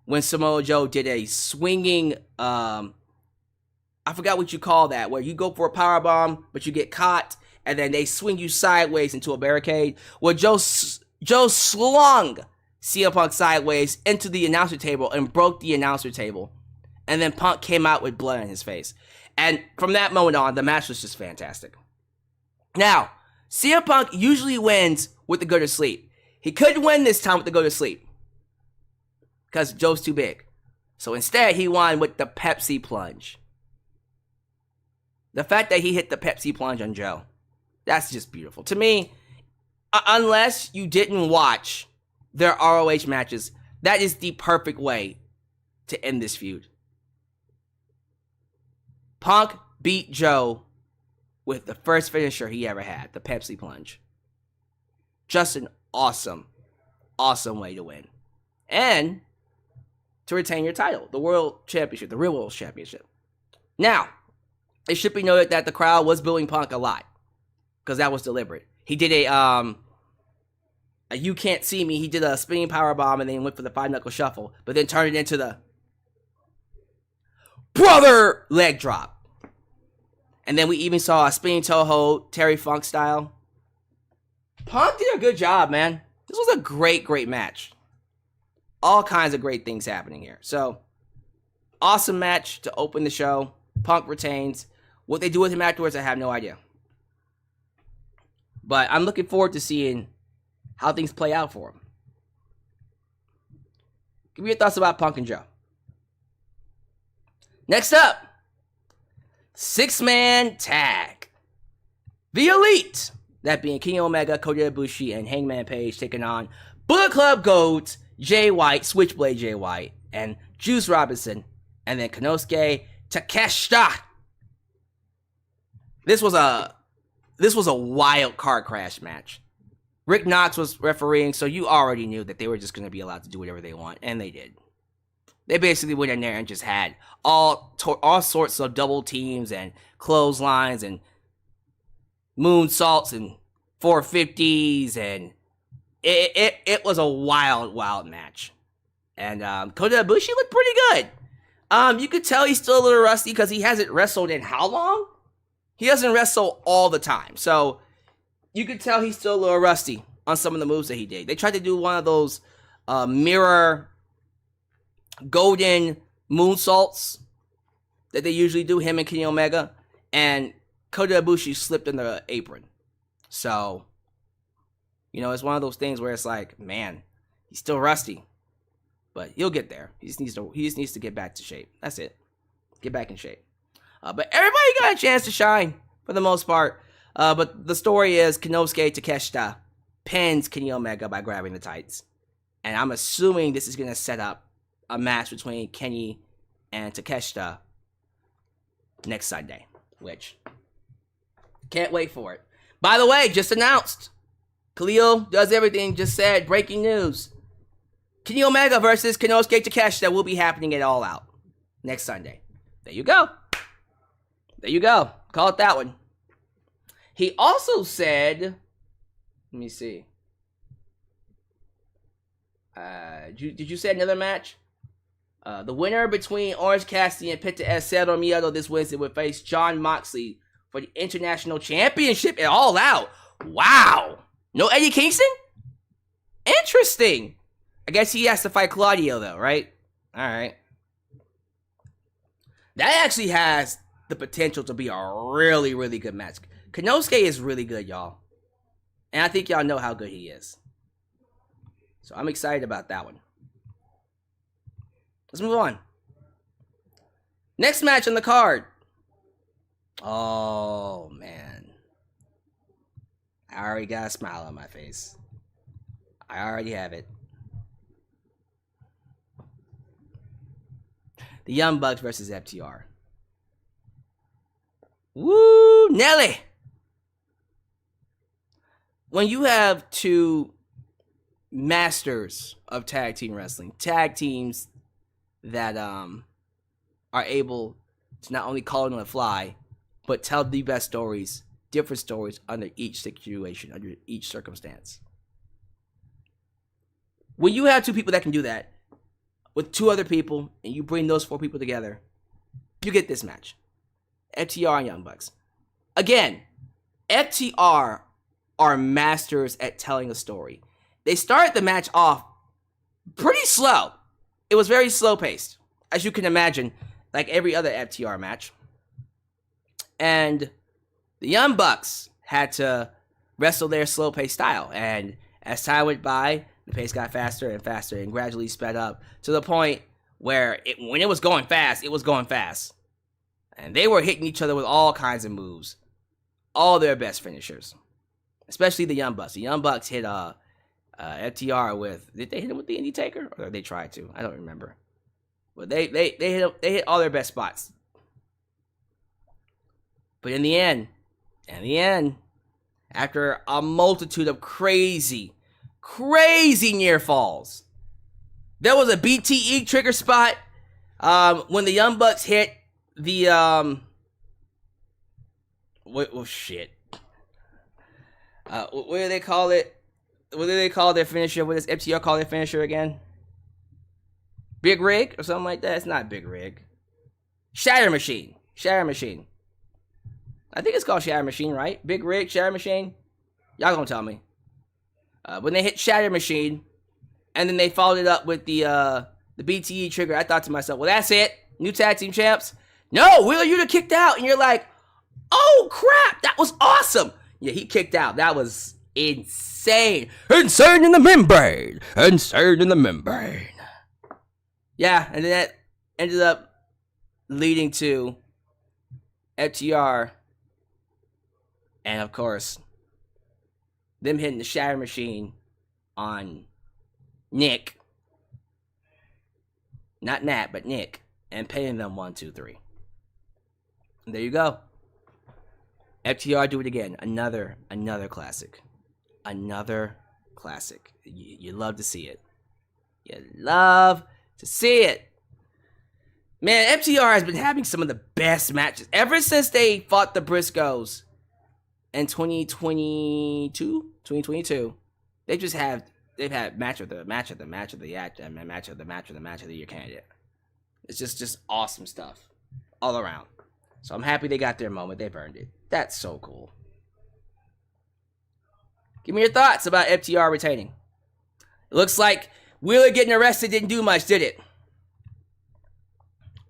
S15: when Samoa Joe did a swinging, I forgot what you call that, where you go for a powerbomb, but you get caught, and then they swing you sideways into a barricade. Well, Joe slung CM Punk sideways into the announcer table and broke the announcer table. And then Punk came out with blood on his face. And from that moment on, the match was just fantastic. Now, CM Punk usually wins with the go to sleep. He couldn't win this time with the go to sleep because Joe's too big. So instead, he won with the Pepsi plunge. The fact that he hit the Pepsi plunge on Joe, that's just beautiful. To me, unless you didn't watch their ROH matches, that is the perfect way to end this feud. Punk beat Joe with the first finisher he ever had, the Pepsi plunge. Just an awesome, awesome way to win. And to retain your title, the World Championship, the Real World Championship. Now, it should be noted that the crowd was booing Punk a lot, because that was deliberate. He did a you can't see me. He did a spinning power bomb and then went for the 5-knuckle shuffle, but then turned it into the brother leg drop. And then we even saw a spinning toe hold, Terry Funk style. Punk did a good job, man. This was a great, great match. All kinds of great things happening here. So, awesome match to open the show. Punk retains. What they do with him afterwards, I have no idea. But I'm looking forward to seeing how things play out for him. Give me your thoughts about Punk and Joe. Next up, 6-man tag. The Elite, that being Kenny Omega, Kota Ibushi, and Hangman Page, taking on Bullet Club Goat, Jay White, Switchblade Jay White, and Juice Robinson, and then Konosuke Takeshita. This was a wild car crash match. Rick Knox was refereeing, so you already knew that they were just going to be allowed to do whatever they want, and they did. They basically went in there and just had all sorts of double teams and clotheslines and moonsaults and 450s, and it was a wild, wild match. And Kota Ibushi looked pretty good. You could tell he's still a little rusty because he hasn't wrestled in how long? He doesn't wrestle all the time, so you could tell he's still a little rusty on some of the moves that he did. They tried to do one of those mirror golden moonsaults that they usually do, him and Kenny Omega, and Kota Ibushi slipped in the apron. So, you know, it's one of those things where it's like, man, he's still rusty, but he'll get there. He just needs to get back to shape. That's it. Get back in shape. But everybody got a chance to shine for the most part. But the story is Konosuke Takeshita pins Kenny Omega by grabbing the tights. And I'm assuming this is going to set up a match between Kenny and Takeshita next Sunday, which can't wait for it. By the way, just announced. Khalil does everything, just said, breaking news. Kenny Omega versus Konosuke Takeshita will be happening at All Out next Sunday. There you go. There you go. Call it that one. He also said, let me see. Did you say another match? The winner between Orange Cassidy and Penta El Cerro Miedo this Wednesday will face Jon Moxley for the International Championship at All Out. Wow. No Eddie Kingston? Interesting. I guess he has to fight Claudio though, right? Alright. That actually has the potential to be a really, really good match. Konosuke is really good, y'all. And I think y'all know how good he is. So I'm excited about that one. Let's move on. Next match on the card. Oh, man. I already got a smile on my face. I already have it. The Young Bucks versus FTR. Woo, Nelly! When you have two masters of tag team wrestling, tag teams that are able to not only call it on the fly, but tell the best stories, different stories under each situation, under each circumstance. When you have two people that can do that with two other people, and you bring those four people together, you get this match. FTR and Young Bucks. Again, FTR are masters at telling a story. They started the match off pretty slow. It was very slow paced, as you can imagine, like every other FTR match. And the Young Bucks had to wrestle their slow paced style. And as time went by, the pace got faster and faster and gradually sped up to the point where when it was going fast, it was going fast. And they were hitting each other with all kinds of moves. All their best finishers. Especially the Young Bucks. The Young Bucks hit FTR with... Did they hit him with the Indie Taker? Or they tried to? I don't remember. But they hit all their best spots. But in the end, after a multitude of crazy near falls, There was a BTE trigger spot when the Young Bucks hit the what shit. What do they call it? What do they call their finisher? What does FTR call their finisher again? Big Rig or something like that? It's not Big Rig. Shatter Machine. Shatter Machine. I think it's called Shatter Machine, right? Big Rig, Shatter Machine. Y'all gonna tell me. When they hit Shatter Machine, and then they followed it up with the BTE trigger, I thought to myself, well, that's it. New tag team champs. No, Wheeler Yuta kicked out, and you're like, oh crap, that was awesome. Yeah, he kicked out. That was insane. Insane in the membrane. Insane in the membrane. Yeah, and then that ended up leading to FTR, and of course, them hitting the Shatter Machine on Nick. Not Nat, but Nick. And paying them 1, 2, 3. And there you go. FTR do it again. Another classic. Another classic. You love to see it. You love to see it. Man, FTR has been having some of the best matches. Ever since they fought the Briscoes in 2022, they've had match of the year candidate. It's just awesome stuff all around. So I'm happy they got their moment. They've earned it. That's so cool. Give me your thoughts about FTR retaining. It looks like Wheeler getting arrested didn't do much, did it?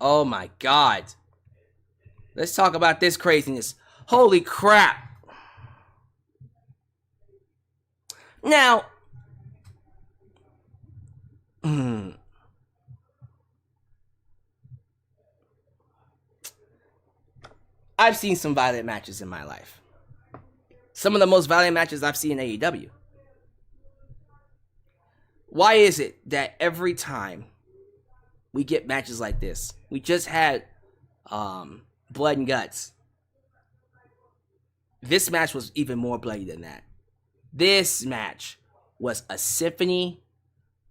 S15: Oh my God. Let's talk about this craziness. Holy crap. Now, I've seen some violent matches in my life. Some of the most violent matches I've seen in AEW. Why is it that every time we get matches like this, we just had blood and guts. This match was even more bloody than that. This match was a symphony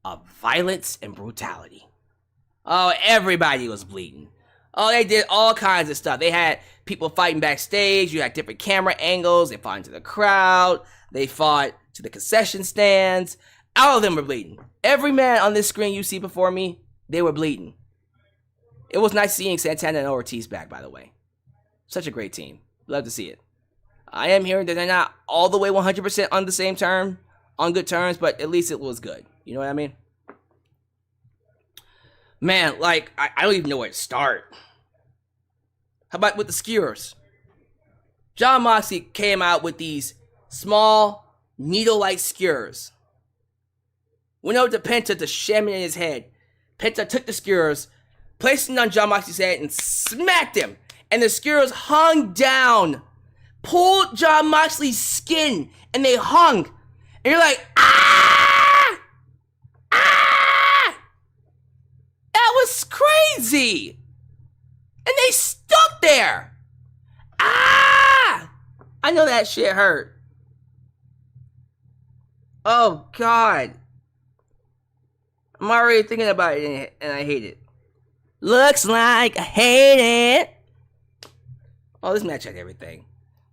S15: of violence and brutality. Oh, everybody was bleeding. Oh, they did all kinds of stuff. They had people fighting backstage. You had different camera angles. They fought into the crowd. They fought to the concession stands. All of them were bleeding. Every man on this screen you see before me, they were bleeding. It was nice seeing Santana and Ortiz back, by the way. Such a great team. Love to see it. I am hearing that they're not all the way 100% on the same term, on good terms, but at least it was good. You know what I mean? Man, like, I don't even know where to start. How about with the skewers? Jon Moxley came out with these small, needle-like skewers. Went over to Penta to sham it in his head. Penta took the skewers, placed it on Jon Moxley's head, and smacked him. And the skewers hung down, pulled Jon Moxley's skin, and they hung. And you're like, ah! Ah! That was crazy! And they stuck there! Ah! I know that shit hurt. Oh, God. I'm already thinking about it, and I hate it. Looks like I hate it. Oh, this match had everything.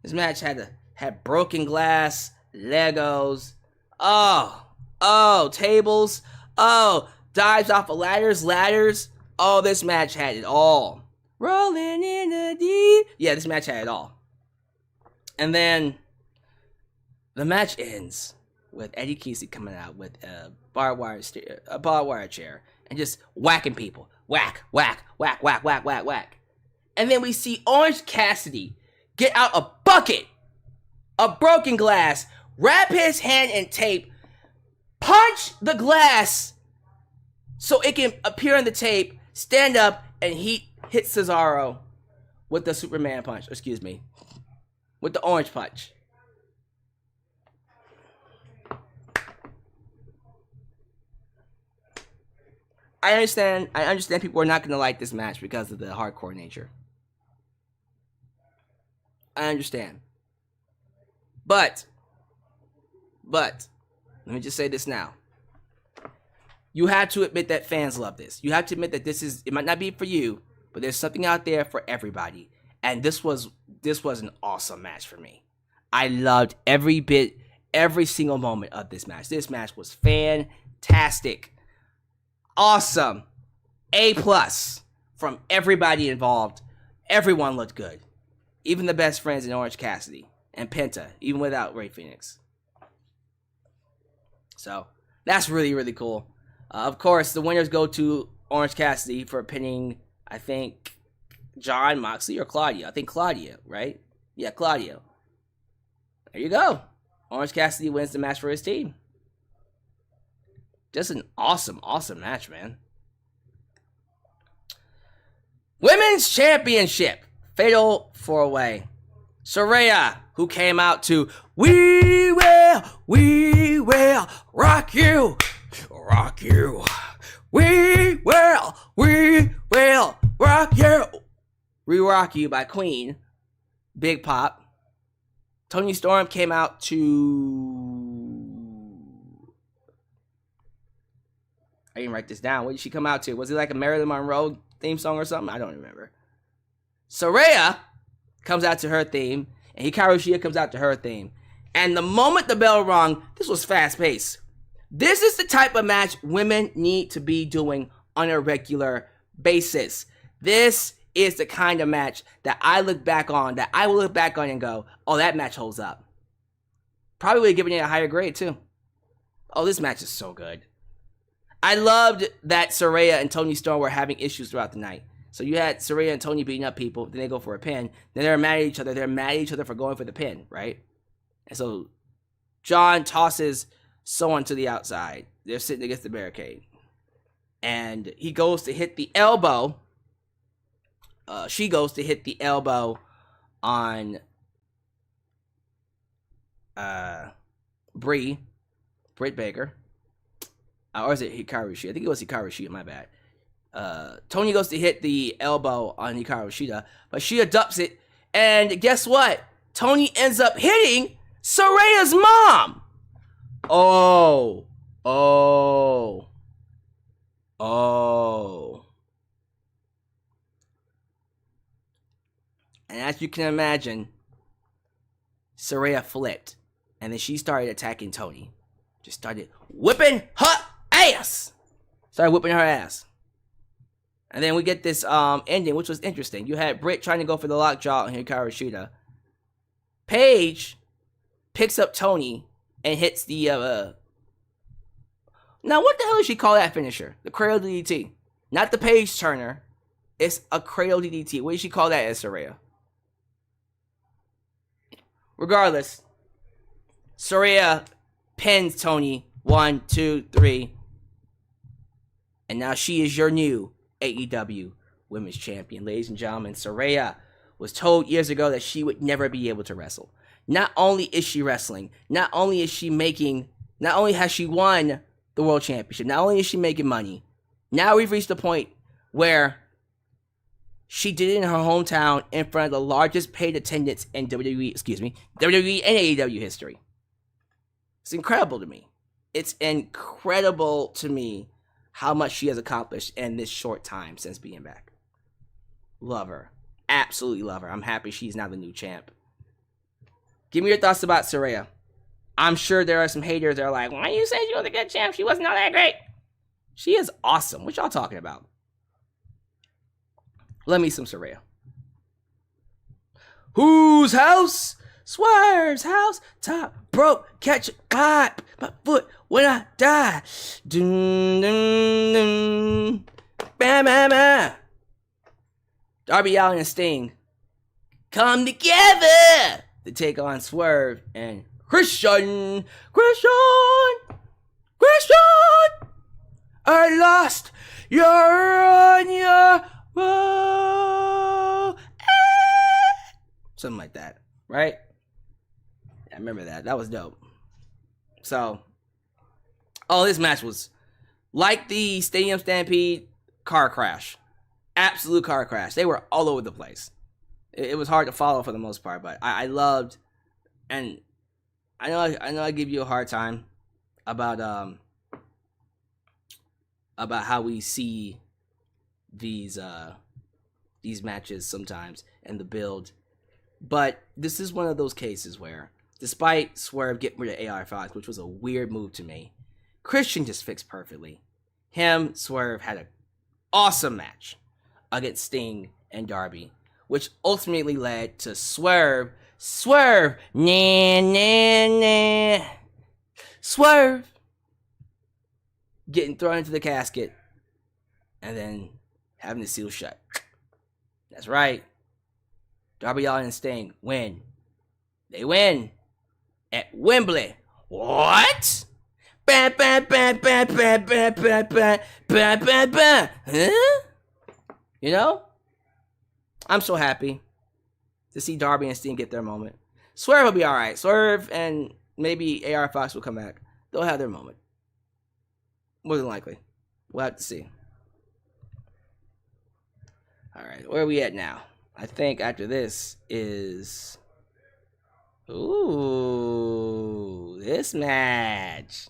S15: This match had broken glass, Legos. Oh, tables. Oh, dives off of ladders. Oh, this match had it all. Rolling in the deep. Yeah, this match had it all. And then the match ends with Eddie Kesey coming out with a barbed wire chair and just whacking people. Whack, whack, whack, whack, whack, whack, whack. And then we see Orange Cassidy get out a bucket of broken glass, wrap his hand in tape, punch the glass so it can appear on the tape, stand up, and he hit Cesaro with the Superman punch. Excuse me. With the orange punch. I understand people are not going to like this match because of the hardcore nature. I understand. But, let me just say this now. You have to admit that fans love this. You have to admit that it might not be for you, but there's something out there for everybody. And this was an awesome match for me. I loved every single moment of this match. This match was fantastic. Awesome. A+ from everybody involved. Everyone looked good. Even the best friends in Orange Cassidy and Penta, even without Rey Fenix. So, that's really, really cool. Of course, the winners go to Orange Cassidy for pinning, I think, John Moxley or Claudio. I think Claudio, right? Yeah, Claudio. There you go. Orange Cassidy wins the match for his team. Just an awesome, awesome match, man. Women's Championship. Fatal 4-way. Saraya, who came out to We will rock you. Rock you. We will rock you. Re-Rock You by Queen. Big Pop. Toni Storm came out to... I didn't write this down. What did she come out to? Was it like a Marilyn Monroe theme song or something? I don't remember. Saraya comes out to her theme, and Hikaru Shida comes out to her theme. And the moment the bell rung, this was fast-paced. This is the type of match women need to be doing on a regular basis. This is the kind of match that I will look back on and go, oh, that match holds up. Probably would have given it a higher grade, too. Oh, this match is so good. I loved that Saraya and Toni Storm were having issues throughout the night. So you had Saraya and Toni beating up people, then they go for a pin, then they're mad at each other. They're mad at each other for going for the pin, right? And so John tosses someone to the outside. They're sitting against the barricade. And he goes to hit the elbow. She goes to hit the elbow on Britt Baker. Or is it Hikaru Shida? I think it was Hikaru Shida, my bad. Toni goes to hit the elbow on Hikaru Shida, but Shida ducks it, and guess what? Toni ends up hitting Saraya's mom! Oh. And as you can imagine, Saraya flipped, and then she started attacking Toni. Just started whipping her ass! Started whipping her ass. And then we get this ending, which was interesting. You had Britt trying to go for the lockjaw on Hikaru Shida. Paige picks up Toni and hits the... Now, what the hell does she call that finisher? The cradle DDT. Not the Paige Turner. It's a cradle DDT. What does she call that as Saraya? Regardless, Saraya pins Toni. 1, 2, 3. And now she is your new AEW Women's Champion. Ladies and gentlemen, Saraya was told years ago that she would never be able to wrestle. Not only is she wrestling, not only has she won the World Championship, not only is she making money, now we've reached the point where she did it in her hometown in front of the largest paid attendance in WWE and AEW history. It's incredible to me. It's incredible to me how much she has accomplished in this short time since being back. Love her. Absolutely love her. I'm happy she's now the new champ. Give me your thoughts about Saraya. I'm sure there are some haters that are like, why you say she was a good champ? She wasn't all that great. She is awesome. What y'all talking about? Let me some Saraya. Whose house? Swerve's house. Top broke. Catch a clap. My foot when I die. Dun, dun, dun. Bam, bam, bam. Darby Allin and Sting come together to take on Swerve and Christian. I lost. You're on your roll. Something like that, right? I remember that. That was dope. So, this match was like the Stadium Stampede car crash. Absolute car crash. They were all over the place. It was hard to follow for the most part, but I loved, and I know I give you a hard time about about how we see these matches sometimes and the build. But this is one of those cases where, despite Swerve getting rid of AR5, which was a weird move to me, Christian just fixed perfectly. Him, Swerve had an awesome match against Sting and Darby, which ultimately led to Swerve, nah, nah, nah, Swerve, getting thrown into the casket, and then having the seal shut. That's right. Darby Allin and Sting win. They win at Wembley. What? Bah, bah, bah, bah, bah, bah, bah, bah, bah, bah, bah. Huh? You know? I'm so happy to see Darby and Sting get their moment. Swerve will be alright. Swerve and maybe AR Fox will come back. They'll have their moment. More than likely. We'll have to see. Alright, where are we at now? I think after this is... Ooh, this match.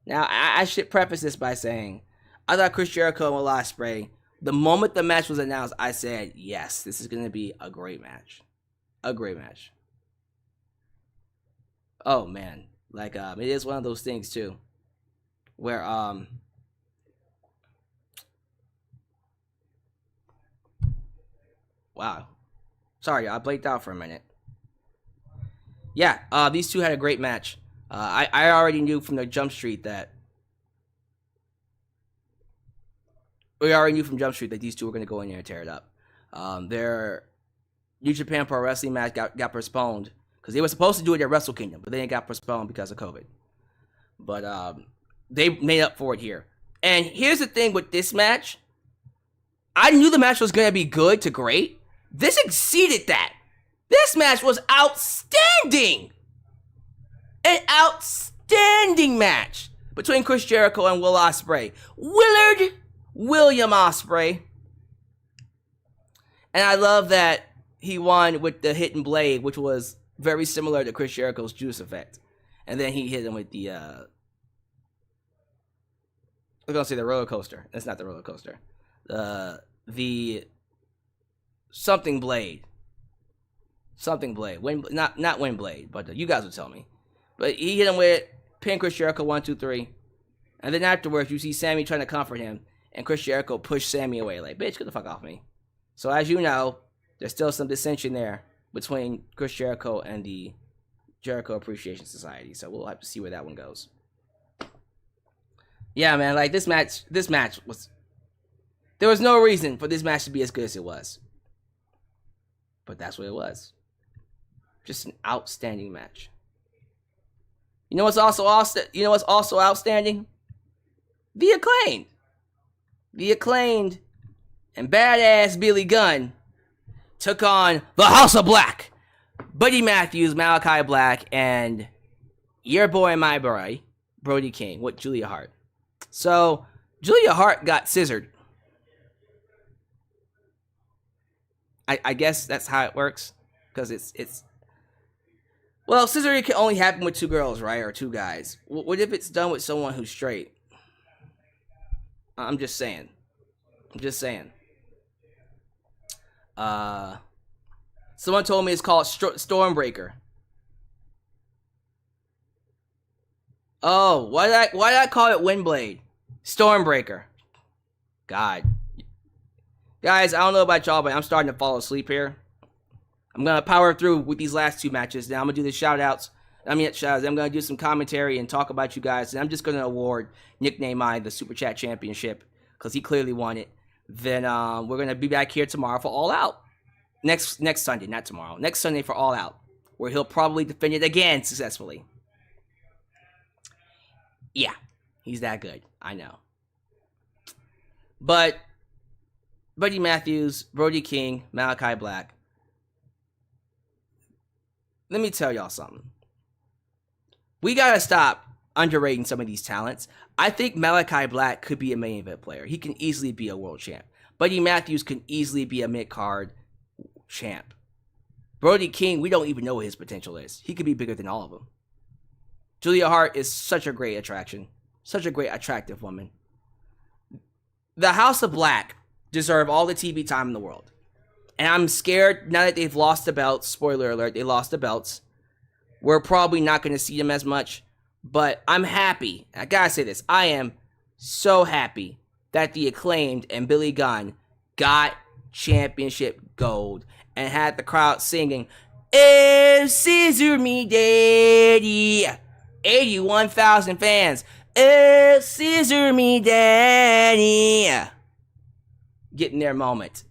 S15: Now, I should preface this by saying, I thought Chris Jericho and Will Ospreay, the moment the match was announced, I said, yes, this is going to be a great match. A great match. Oh, man. Like, it is one of those things, too, where, wow. Sorry, I blanked out for a minute. Yeah, these two had a great match. I already knew from the Jump Street that... We already knew from Jump Street that these two were going to go in there and tear it up. Their New Japan Pro Wrestling match got postponed. Because they were supposed to do it at Wrestle Kingdom, but then it got postponed because of COVID. But they made up for it here. And here's the thing with this match. I knew the match was going to be good to great. This exceeded that. This match was outstanding. An outstanding match between Chris Jericho and Will Ospreay. William Ospreay. And I love that he won with the hidden blade, which was very similar to Chris Jericho's Juice Effect. And then he hit him with the, I was going to say the roller coaster. That's not the roller coaster. The something blade. Something blade. Not Wind Blade, but you guys will tell me. But he hit him with pin Chris Jericho 1, 2, 3. And then afterwards, you see Sammy trying to comfort him. And Chris Jericho pushed Sammy away. Like, bitch, get the fuck off me. So as you know, there's still some dissension there between Chris Jericho and the Jericho Appreciation Society. So we'll have to see where that one goes. Yeah, man, like this match was... There was no reason for this match to be as good as it was. But that's what it was. Just an outstanding match. You know what's also outstanding? The Acclaimed. The Acclaimed and badass Billy Gunn took on the House of Black. Buddy Matthews, Malachi Black, and your boy and my boy, Brody King, with Julia Hart. So, Julia Hart got scissored. I guess that's how it works. Because it's... Well, scissoring can only happen with two girls, right? Or two guys. What if it's done with someone who's straight? I'm just saying. Someone told me it's called Stormbreaker. Oh, why did I call it Windblade? Stormbreaker. God. Guys, I don't know about y'all, but I'm starting to fall asleep here. I'm going to power through with these last two matches. Now I'm going to do the shout-outs. I'm going to do some commentary and talk about you guys. And I'm just going to award Nickname I the Super Chat Championship because he clearly won it. Then we're going to be back here tomorrow for All Out. Next Sunday, not tomorrow. Next Sunday for All Out, where he'll probably defend it again successfully. Yeah, he's that good. I know. But Buddy Matthews, Brody King, Malachi Black. Let me tell y'all something. We gotta stop underrating some of these talents. I think Malachi Black could be a main event player. He can easily be a world champ. Buddy Matthews can easily be a mid-card champ. Brody King, we don't even know what his potential is. He could be bigger than all of them. Julia Hart is such a great attraction. Such a great attractive woman. the House of Black deserve all the TV time in the world. And I'm scared now that they've lost the belts. Spoiler alert, they lost the belts. We're probably not going to see them as much. But I'm happy. I gotta say this. I am so happy that the Acclaimed and Billy Gunn got championship gold and had the crowd singing, "Oh, scissor me daddy." 81,000 fans. "Oh, scissor me daddy." Getting their moment.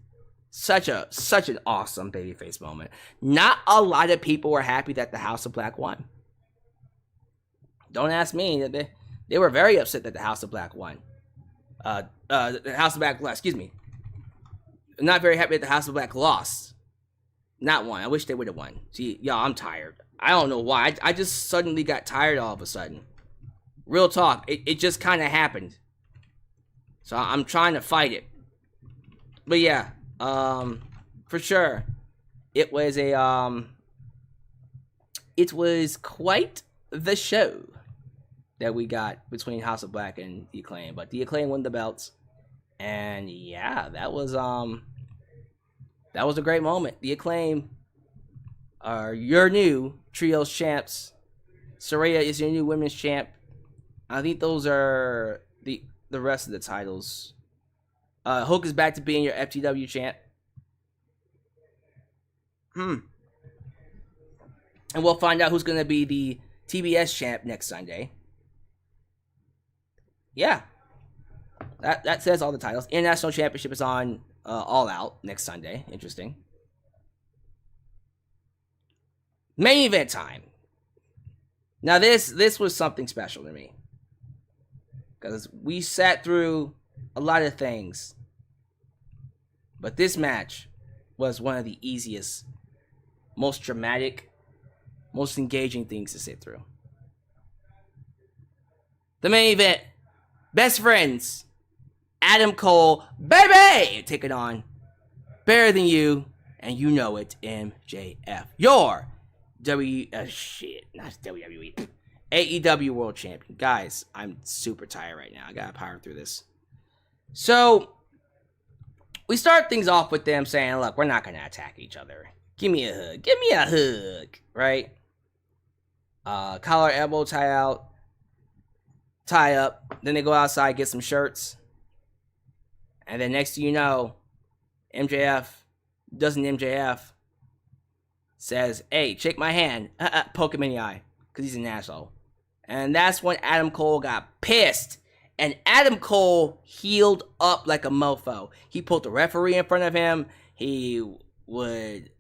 S15: Such an awesome babyface moment. Not a lot of people were happy that the House of Black won. Don't ask me. They were very upset that the House of Black won. The House of Black, excuse me. Not very happy that the House of Black lost. Not won. I wish they would have won. See, y'all, I'm tired. I don't know why. I just suddenly got tired all of a sudden. Real talk. It just kind of happened. So I'm trying to fight it. But yeah, for sure. It was quite the show that we got between House of Black and the Acclaim. But the Acclaim won the belts. And yeah, that was a great moment. The Acclaim are your new trios champs. Saraya is your new women's champ. I think those are the rest of the titles. Hook is back to being your FTW champ. And we'll find out who's going to be the TBS champ next Sunday. Yeah. That says all the titles. International Championship is on All Out next Sunday. Interesting. Main event time. Now this was something special to me. Because we sat through a lot of things. But this match was one of the easiest, most dramatic, most engaging things to sit through. The main event. Best friends. Adam Cole, baby, taking on Better Than You, and you know it, MJF. Your AEW World Champion. Guys, I'm super tired right now. I gotta power through this. So, we start things off with them saying, look, we're not gonna attack each other. Give me a hug. Give me a hug. Right? Collar, elbow, tie up. Then they go outside, get some shirts. And then next thing you know, MJF says, hey, shake my hand. Poke him in the eye. Because he's an asshole. And that's when Adam Cole got pissed. And Adam Cole healed up like a mofo. He pulled the referee in front of him. He would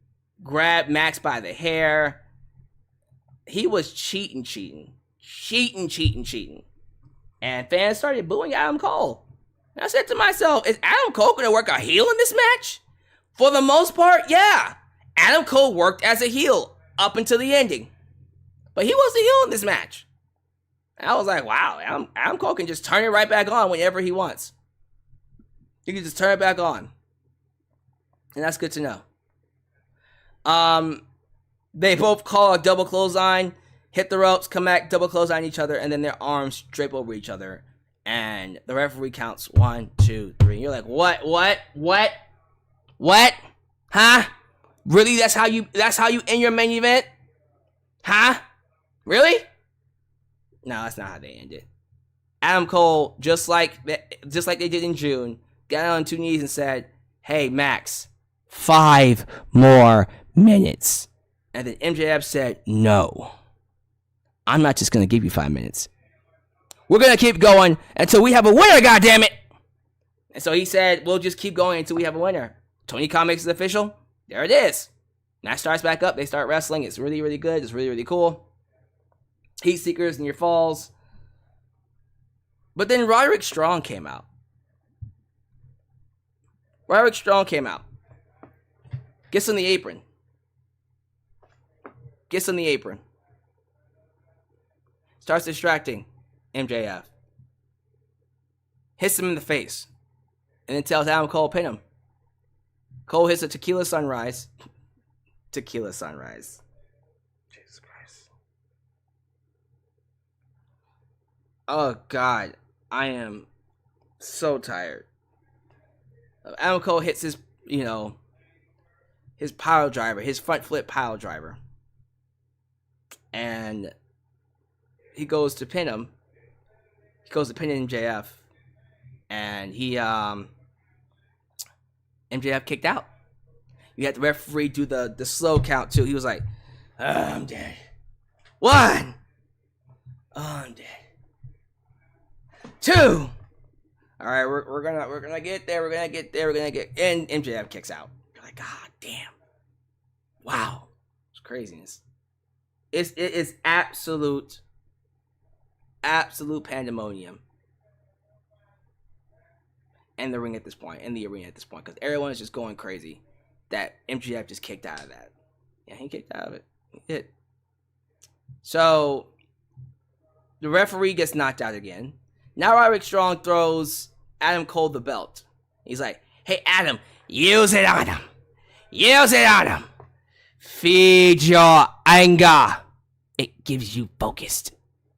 S15: grab Max by the hair. He was cheating. And fans started booing Adam Cole. And I said to myself, is Adam Cole going to work a heel in this match? For the most part, yeah. Adam Cole worked as a heel up until the ending. But he was the heel in this match. And I was like, wow, Adam Cole can just turn it right back on whenever he wants. He can just turn it back on. And that's good to know. They both call a double clothesline, hit the ropes, come back, double clothesline each other, and then their arms drape over each other. And the referee counts 1, 2, 3. And you're like, what? Huh? Really? That's how you end your main event? Huh? Really? No, that's not how they ended. Adam Cole, just like they did in June, got on 2 knees and said, hey, Max, 5 more minutes. And then MJF said, no. I'm not just going to give you 5 minutes. We're going to keep going until we have a winner, goddammit! And so he said, we'll just keep going until we have a winner. Tony Khan makes it official. There it is. Match starts back up. They start wrestling. It's really, really good. It's really, really cool. Heat Seekers, near falls. But then Roderick Strong came out. Gets on the apron. Starts distracting MJF. Hits him in the face. And then tells Adam Cole to pin him. Cole hits a Tequila Sunrise. Jesus Christ. Oh, God. I am so tired. Adam Cole hits his, his pile driver, his front flip pile driver. And he goes to pin him. He goes to pin MJF. And MJF kicked out. You had the referee do the slow count too. He was like, I'm dead. 1. Oh, I'm dead. 2. All right, we're gonna get there. And MJF kicks out. You're like, God damn. Wow. It's craziness. It is absolute pandemonium. In the ring at this point, in the arena at this point, because everyone is just going crazy that MJF just kicked out of that. Yeah, he kicked out of it. He did. So the referee gets knocked out again. Now Roderick Strong throws Adam Cole the belt. He's like, hey Adam, use it on him. Use it on him. Feed your anger. It gives you focused.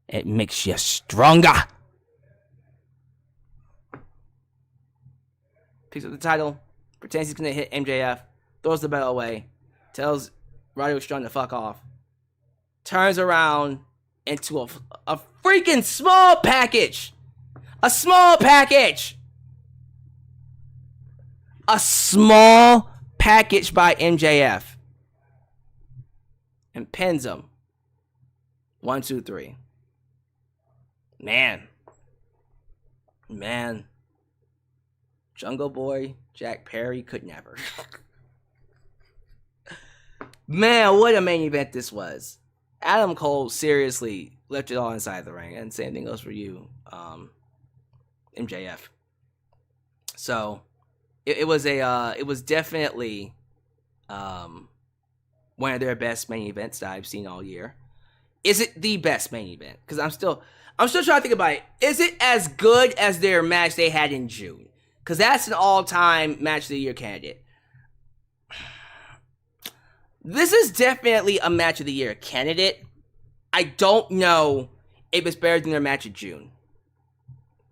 S15: It makes you stronger. Picks up the title, pretends he's gonna hit MJF, throws the belt away, tells Roderick Strong to fuck off, turns around into a freaking small package. A small package. A small package by MJF. And pins him. 1, 2, 3. Man. Jungle Boy, Jack Perry could never. Man, what a main event this was. Adam Cole seriously left it all inside the ring. And same thing goes for you, MJF. So, it was definitely one of their best main events that I've seen all year. Is it the best main event? Because I'm still trying to think about it. Is it as good as their match they had in June? Because that's an all-time match of the year candidate. This is definitely a match of the year candidate. I don't know if it's better than their match of June.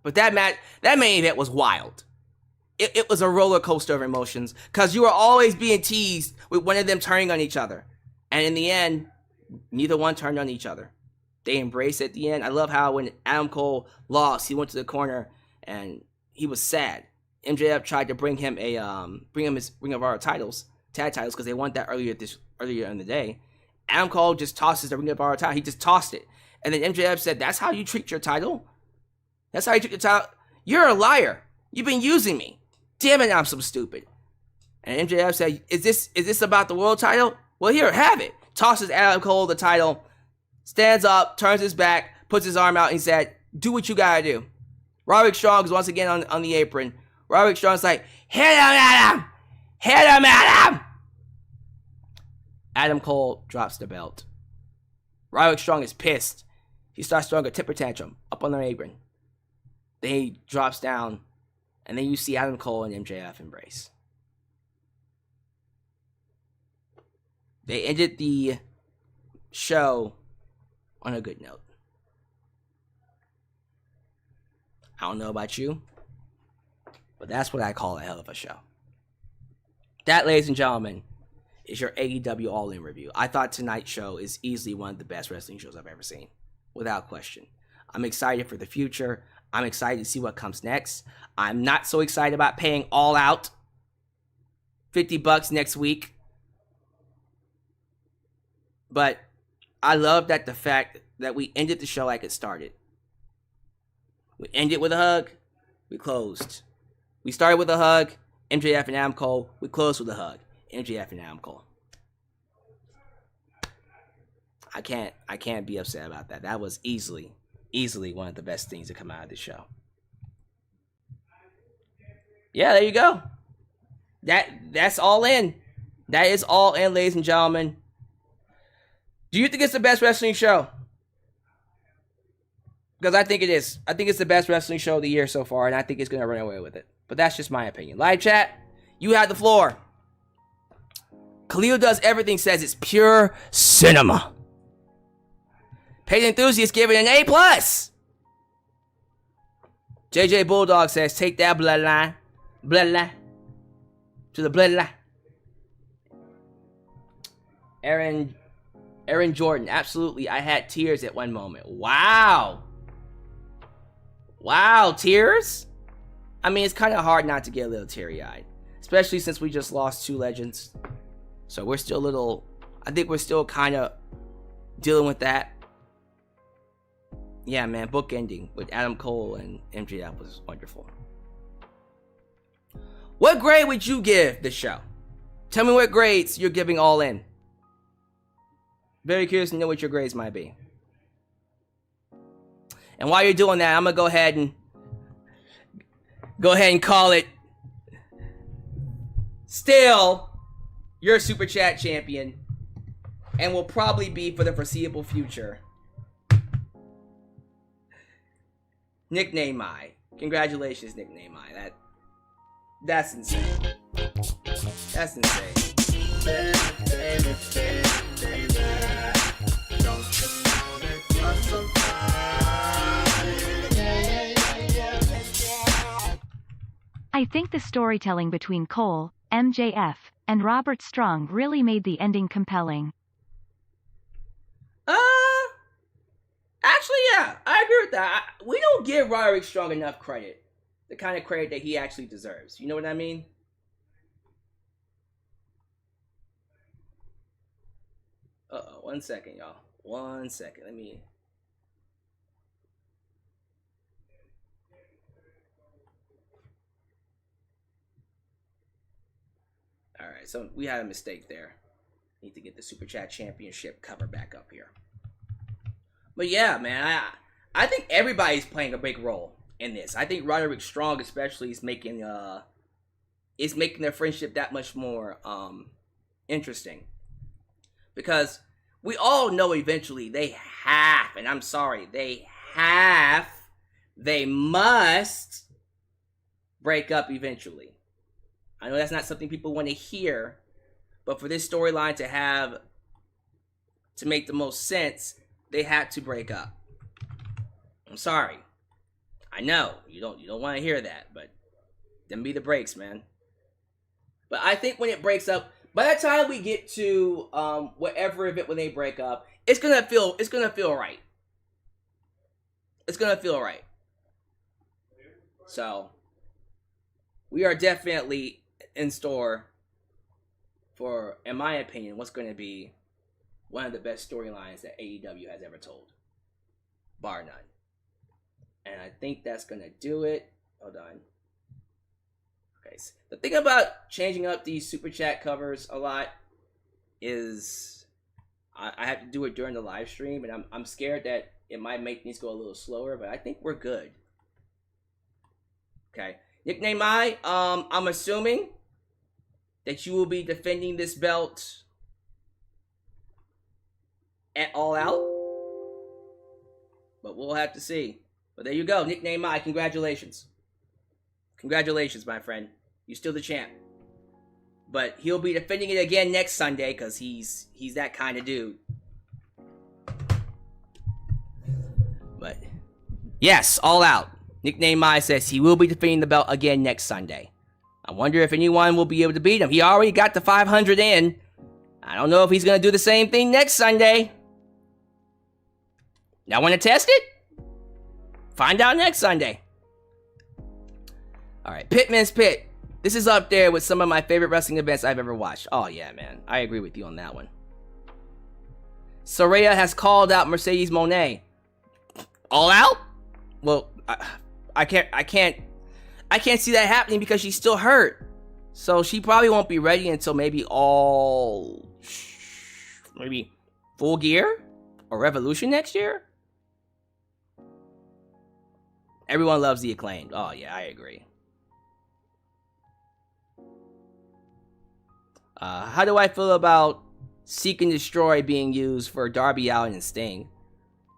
S15: But that main event was wild. It was a roller coaster of emotions. Because you were always being teased with one of them turning on each other. And in the end, neither one turned on each other. They embraced at the end. I love how when Adam Cole lost, he went to the corner and he was sad. MJF tried to bring him his Ring of Honor titles, tag titles, because they won that earlier in the day. Adam Cole just tosses the Ring of Honor title. He just tossed it. And then MJF said, that's how you treat your title? That's how you treat your title? You're a liar. You've been using me. Damn it, I'm so stupid. And MJF said, is this about the world title? Well, here, have it. Tosses Adam Cole the title, stands up, turns his back, puts his arm out, and he said, do what you gotta do. Roderick Strong is once again on the apron. Roderick Strong's like, hit him, Adam! Hit him, Adam! Adam Cole drops the belt. Roderick Strong is pissed. He starts throwing a temper tantrum up on the apron. Then he drops down, and then you see Adam Cole and MJF embrace. They ended the show on a good note. I don't know about you, but that's what I call a hell of a show. That, ladies and gentlemen, is your AEW All In review. I thought tonight's show is easily one of the best wrestling shows I've ever seen, without question. I'm excited for the future. I'm excited to see what comes next. I'm not so excited about paying All Out $50 next week. But I love that the fact that we ended the show like it started. We ended with a hug. We closed. We started with a hug. MJF and Adam Cole. We closed with a hug. MJF and Adam Cole. I can't be upset about that. That was easily one of the best things to come out of the show. Yeah, there you go. That's All In. That is All In, ladies and gentlemen. Do you think it's the best wrestling show? Because I think it is. I think it's the best wrestling show of the year so far, and I think it's going to run away with it. But that's just my opinion. Live chat, you have the floor. Khalil Does Everything says it's pure cinema. Paid Enthusiast gave it an A+. JJ Bulldog says, take that bloodline. Bloodline. To the bloodline. Aaron Jordan, absolutely. I had tears at one moment. Wow. Wow, tears? I mean, it's kind of hard not to get a little teary-eyed. Especially since we just lost 2 legends. So we're still a little... I think we're still kind of dealing with that. Yeah, man, book ending with Adam Cole and MJF was wonderful. What grade would you give the show? Tell me what grades you're giving All In. Very curious to know what your grades might be. And while you're doing that, I'm gonna go ahead and call it still your Super Chat champion, and will probably be for the foreseeable future. Nickname I. Congratulations, Nickname I. That's insane. That's insane.
S14: I think the storytelling between Cole, MJF, and Robert Strong really made the ending compelling.
S15: Actually, yeah, I agree with that. We don't give Roderick Strong enough credit. The kind of credit that he actually deserves. You know what I mean? Uh-oh, 1 second, y'all. 1 second, let me... Alright, so we had a mistake there. Need to get the Super Chat Championship cover back up here. But yeah, man, I think everybody's playing a big role in this. I think Roderick Strong especially is making their friendship that much more interesting. Because we all know eventually they must break up eventually. I know that's not something people want to hear, but for this storyline to make the most sense, they had to break up. I'm sorry. I know you don't want to hear that, but them be the breaks, man. But I think when it breaks up, by the time we get to whatever event when they break up, it's gonna feel right. It's gonna feel right. So we are definitely in store for, in my opinion, what's going to be one of the best storylines that AEW has ever told. Bar none. And I think that's going to do it. Hold on. Okay, so the thing about changing up these Super Chat covers a lot is I have to do it during the live stream, and I'm scared that it might make things go a little slower, but I think we're good. Okay. Nickname I'm assuming that you will be defending this belt at All Out. But we'll have to see. But there you go. Nickname congratulations. Congratulations, my friend. You're still the champ. But he'll be defending it again next Sunday because he's that kind of dude. But yes, All Out. Nickname says he will be defending the belt again next Sunday. I wonder if anyone will be able to beat him. He already got the 500 in. I don't know if he's going to do the same thing next Sunday. Y'all want to test it? Find out next Sunday. Alright, Pitman's Pit. This is up there with some of my favorite wrestling events I've ever watched. Oh yeah, man. I agree with you on that one. Saraya has called out Mercedes Moné. All Out? Well, I can't see that happening because she's still hurt. So she probably won't be ready until maybe Full Gear or Revolution next year. Everyone loves the Acclaimed. Oh yeah, I agree. How do I feel about Seek and Destroy being used for Darby Allin and Sting?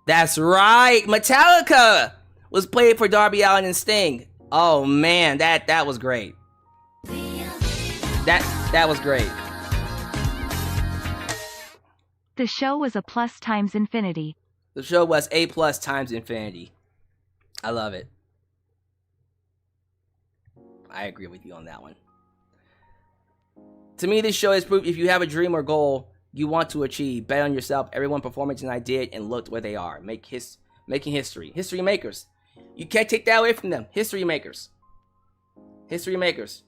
S15: That's right, Metallica was played for Darby Allin and Sting. Oh man, that was great. That was great.
S14: The show was a plus times infinity.
S15: The show was A+ times infinity. I love it. I agree with you on that one. To me, this show is proof if you have a dream or goal you want to achieve, bet on yourself. Everyone performing tonight did and looked where they are. Making history. History makers. You can't take that away from them. History makers. History makers.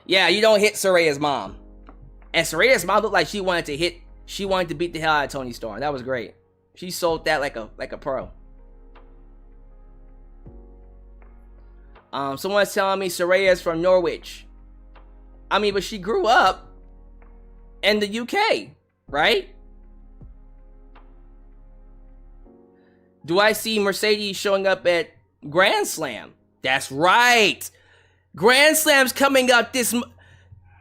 S15: Yeah, you don't hit Saraya's mom. And Saraya's mom looked like she wanted to beat the hell out of Toni Storm. That was great. She sold that like a pro. Someone's telling me Saraya's from Norwich. I mean, but she grew up in the UK, right? Do I see Mercedes showing up at Grand Slam? That's right. Grand Slam's coming up this...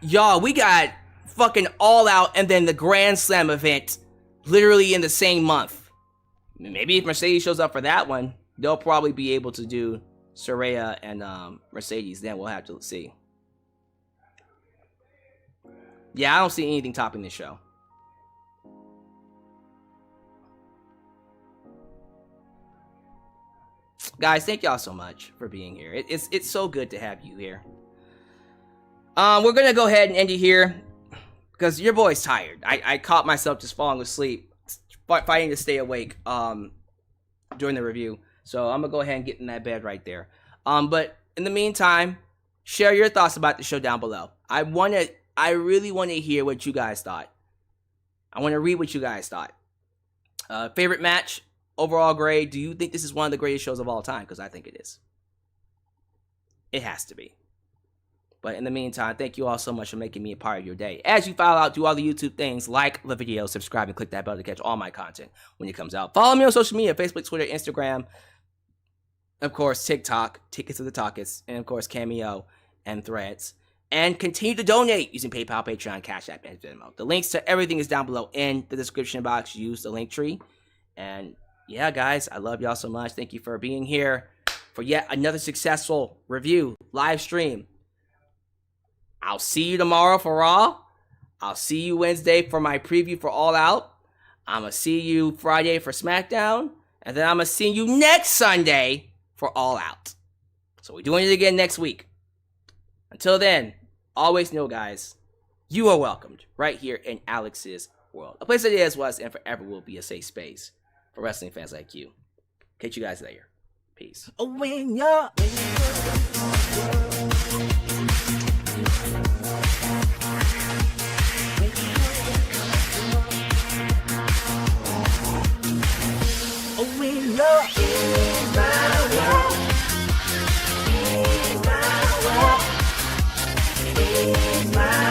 S15: Y'all, we got fucking All Out and then the Grand Slam event literally in the same month. Maybe if Mercedes shows up for that one, they'll probably be able to do Saraya and Mercedes. Then we'll have to see. Yeah, I don't see anything topping this show. Guys, thank y'all so much for being here. It's so good to have you here. We're gonna go ahead and end it here because your boy's tired. I caught myself just falling asleep, fighting to stay awake during the review. So I'm gonna go ahead and get in that bed right there. But in the meantime, share your thoughts about the show down below. I really want to hear what you guys thought. I want to read what you guys thought. Favorite match, overall grade. Do you think this is one of the greatest shows of all time? Because I think it is. It has to be. But in the meantime, thank you all so much for making me a part of your day. As you file out, do all the YouTube things, like the video, subscribe, and click that bell to catch all my content when it comes out. Follow me on social media, Facebook, Twitter, Instagram, of course, TikTok, Tickets to the Talkets, and of course, Cameo and Threads. And continue to donate using PayPal, Patreon, Cash App, and Venmo. The links to everything is down below in the description box. Use the link tree. And yeah, guys, I love y'all so much. Thank you for being here for yet another successful review, live stream. I'll see you tomorrow for Raw. I'll see you Wednesday for my preview for All Out. I'm going to see you Friday for SmackDown. And then I'm going to see you next Sunday for All Out. So we're doing it again next week. Until then, always know, guys, you are welcomed right here in Alyx's world. A place that is, was, and forever will be a safe space for wrestling fans like you. Catch you guys later. Peace. When you're... my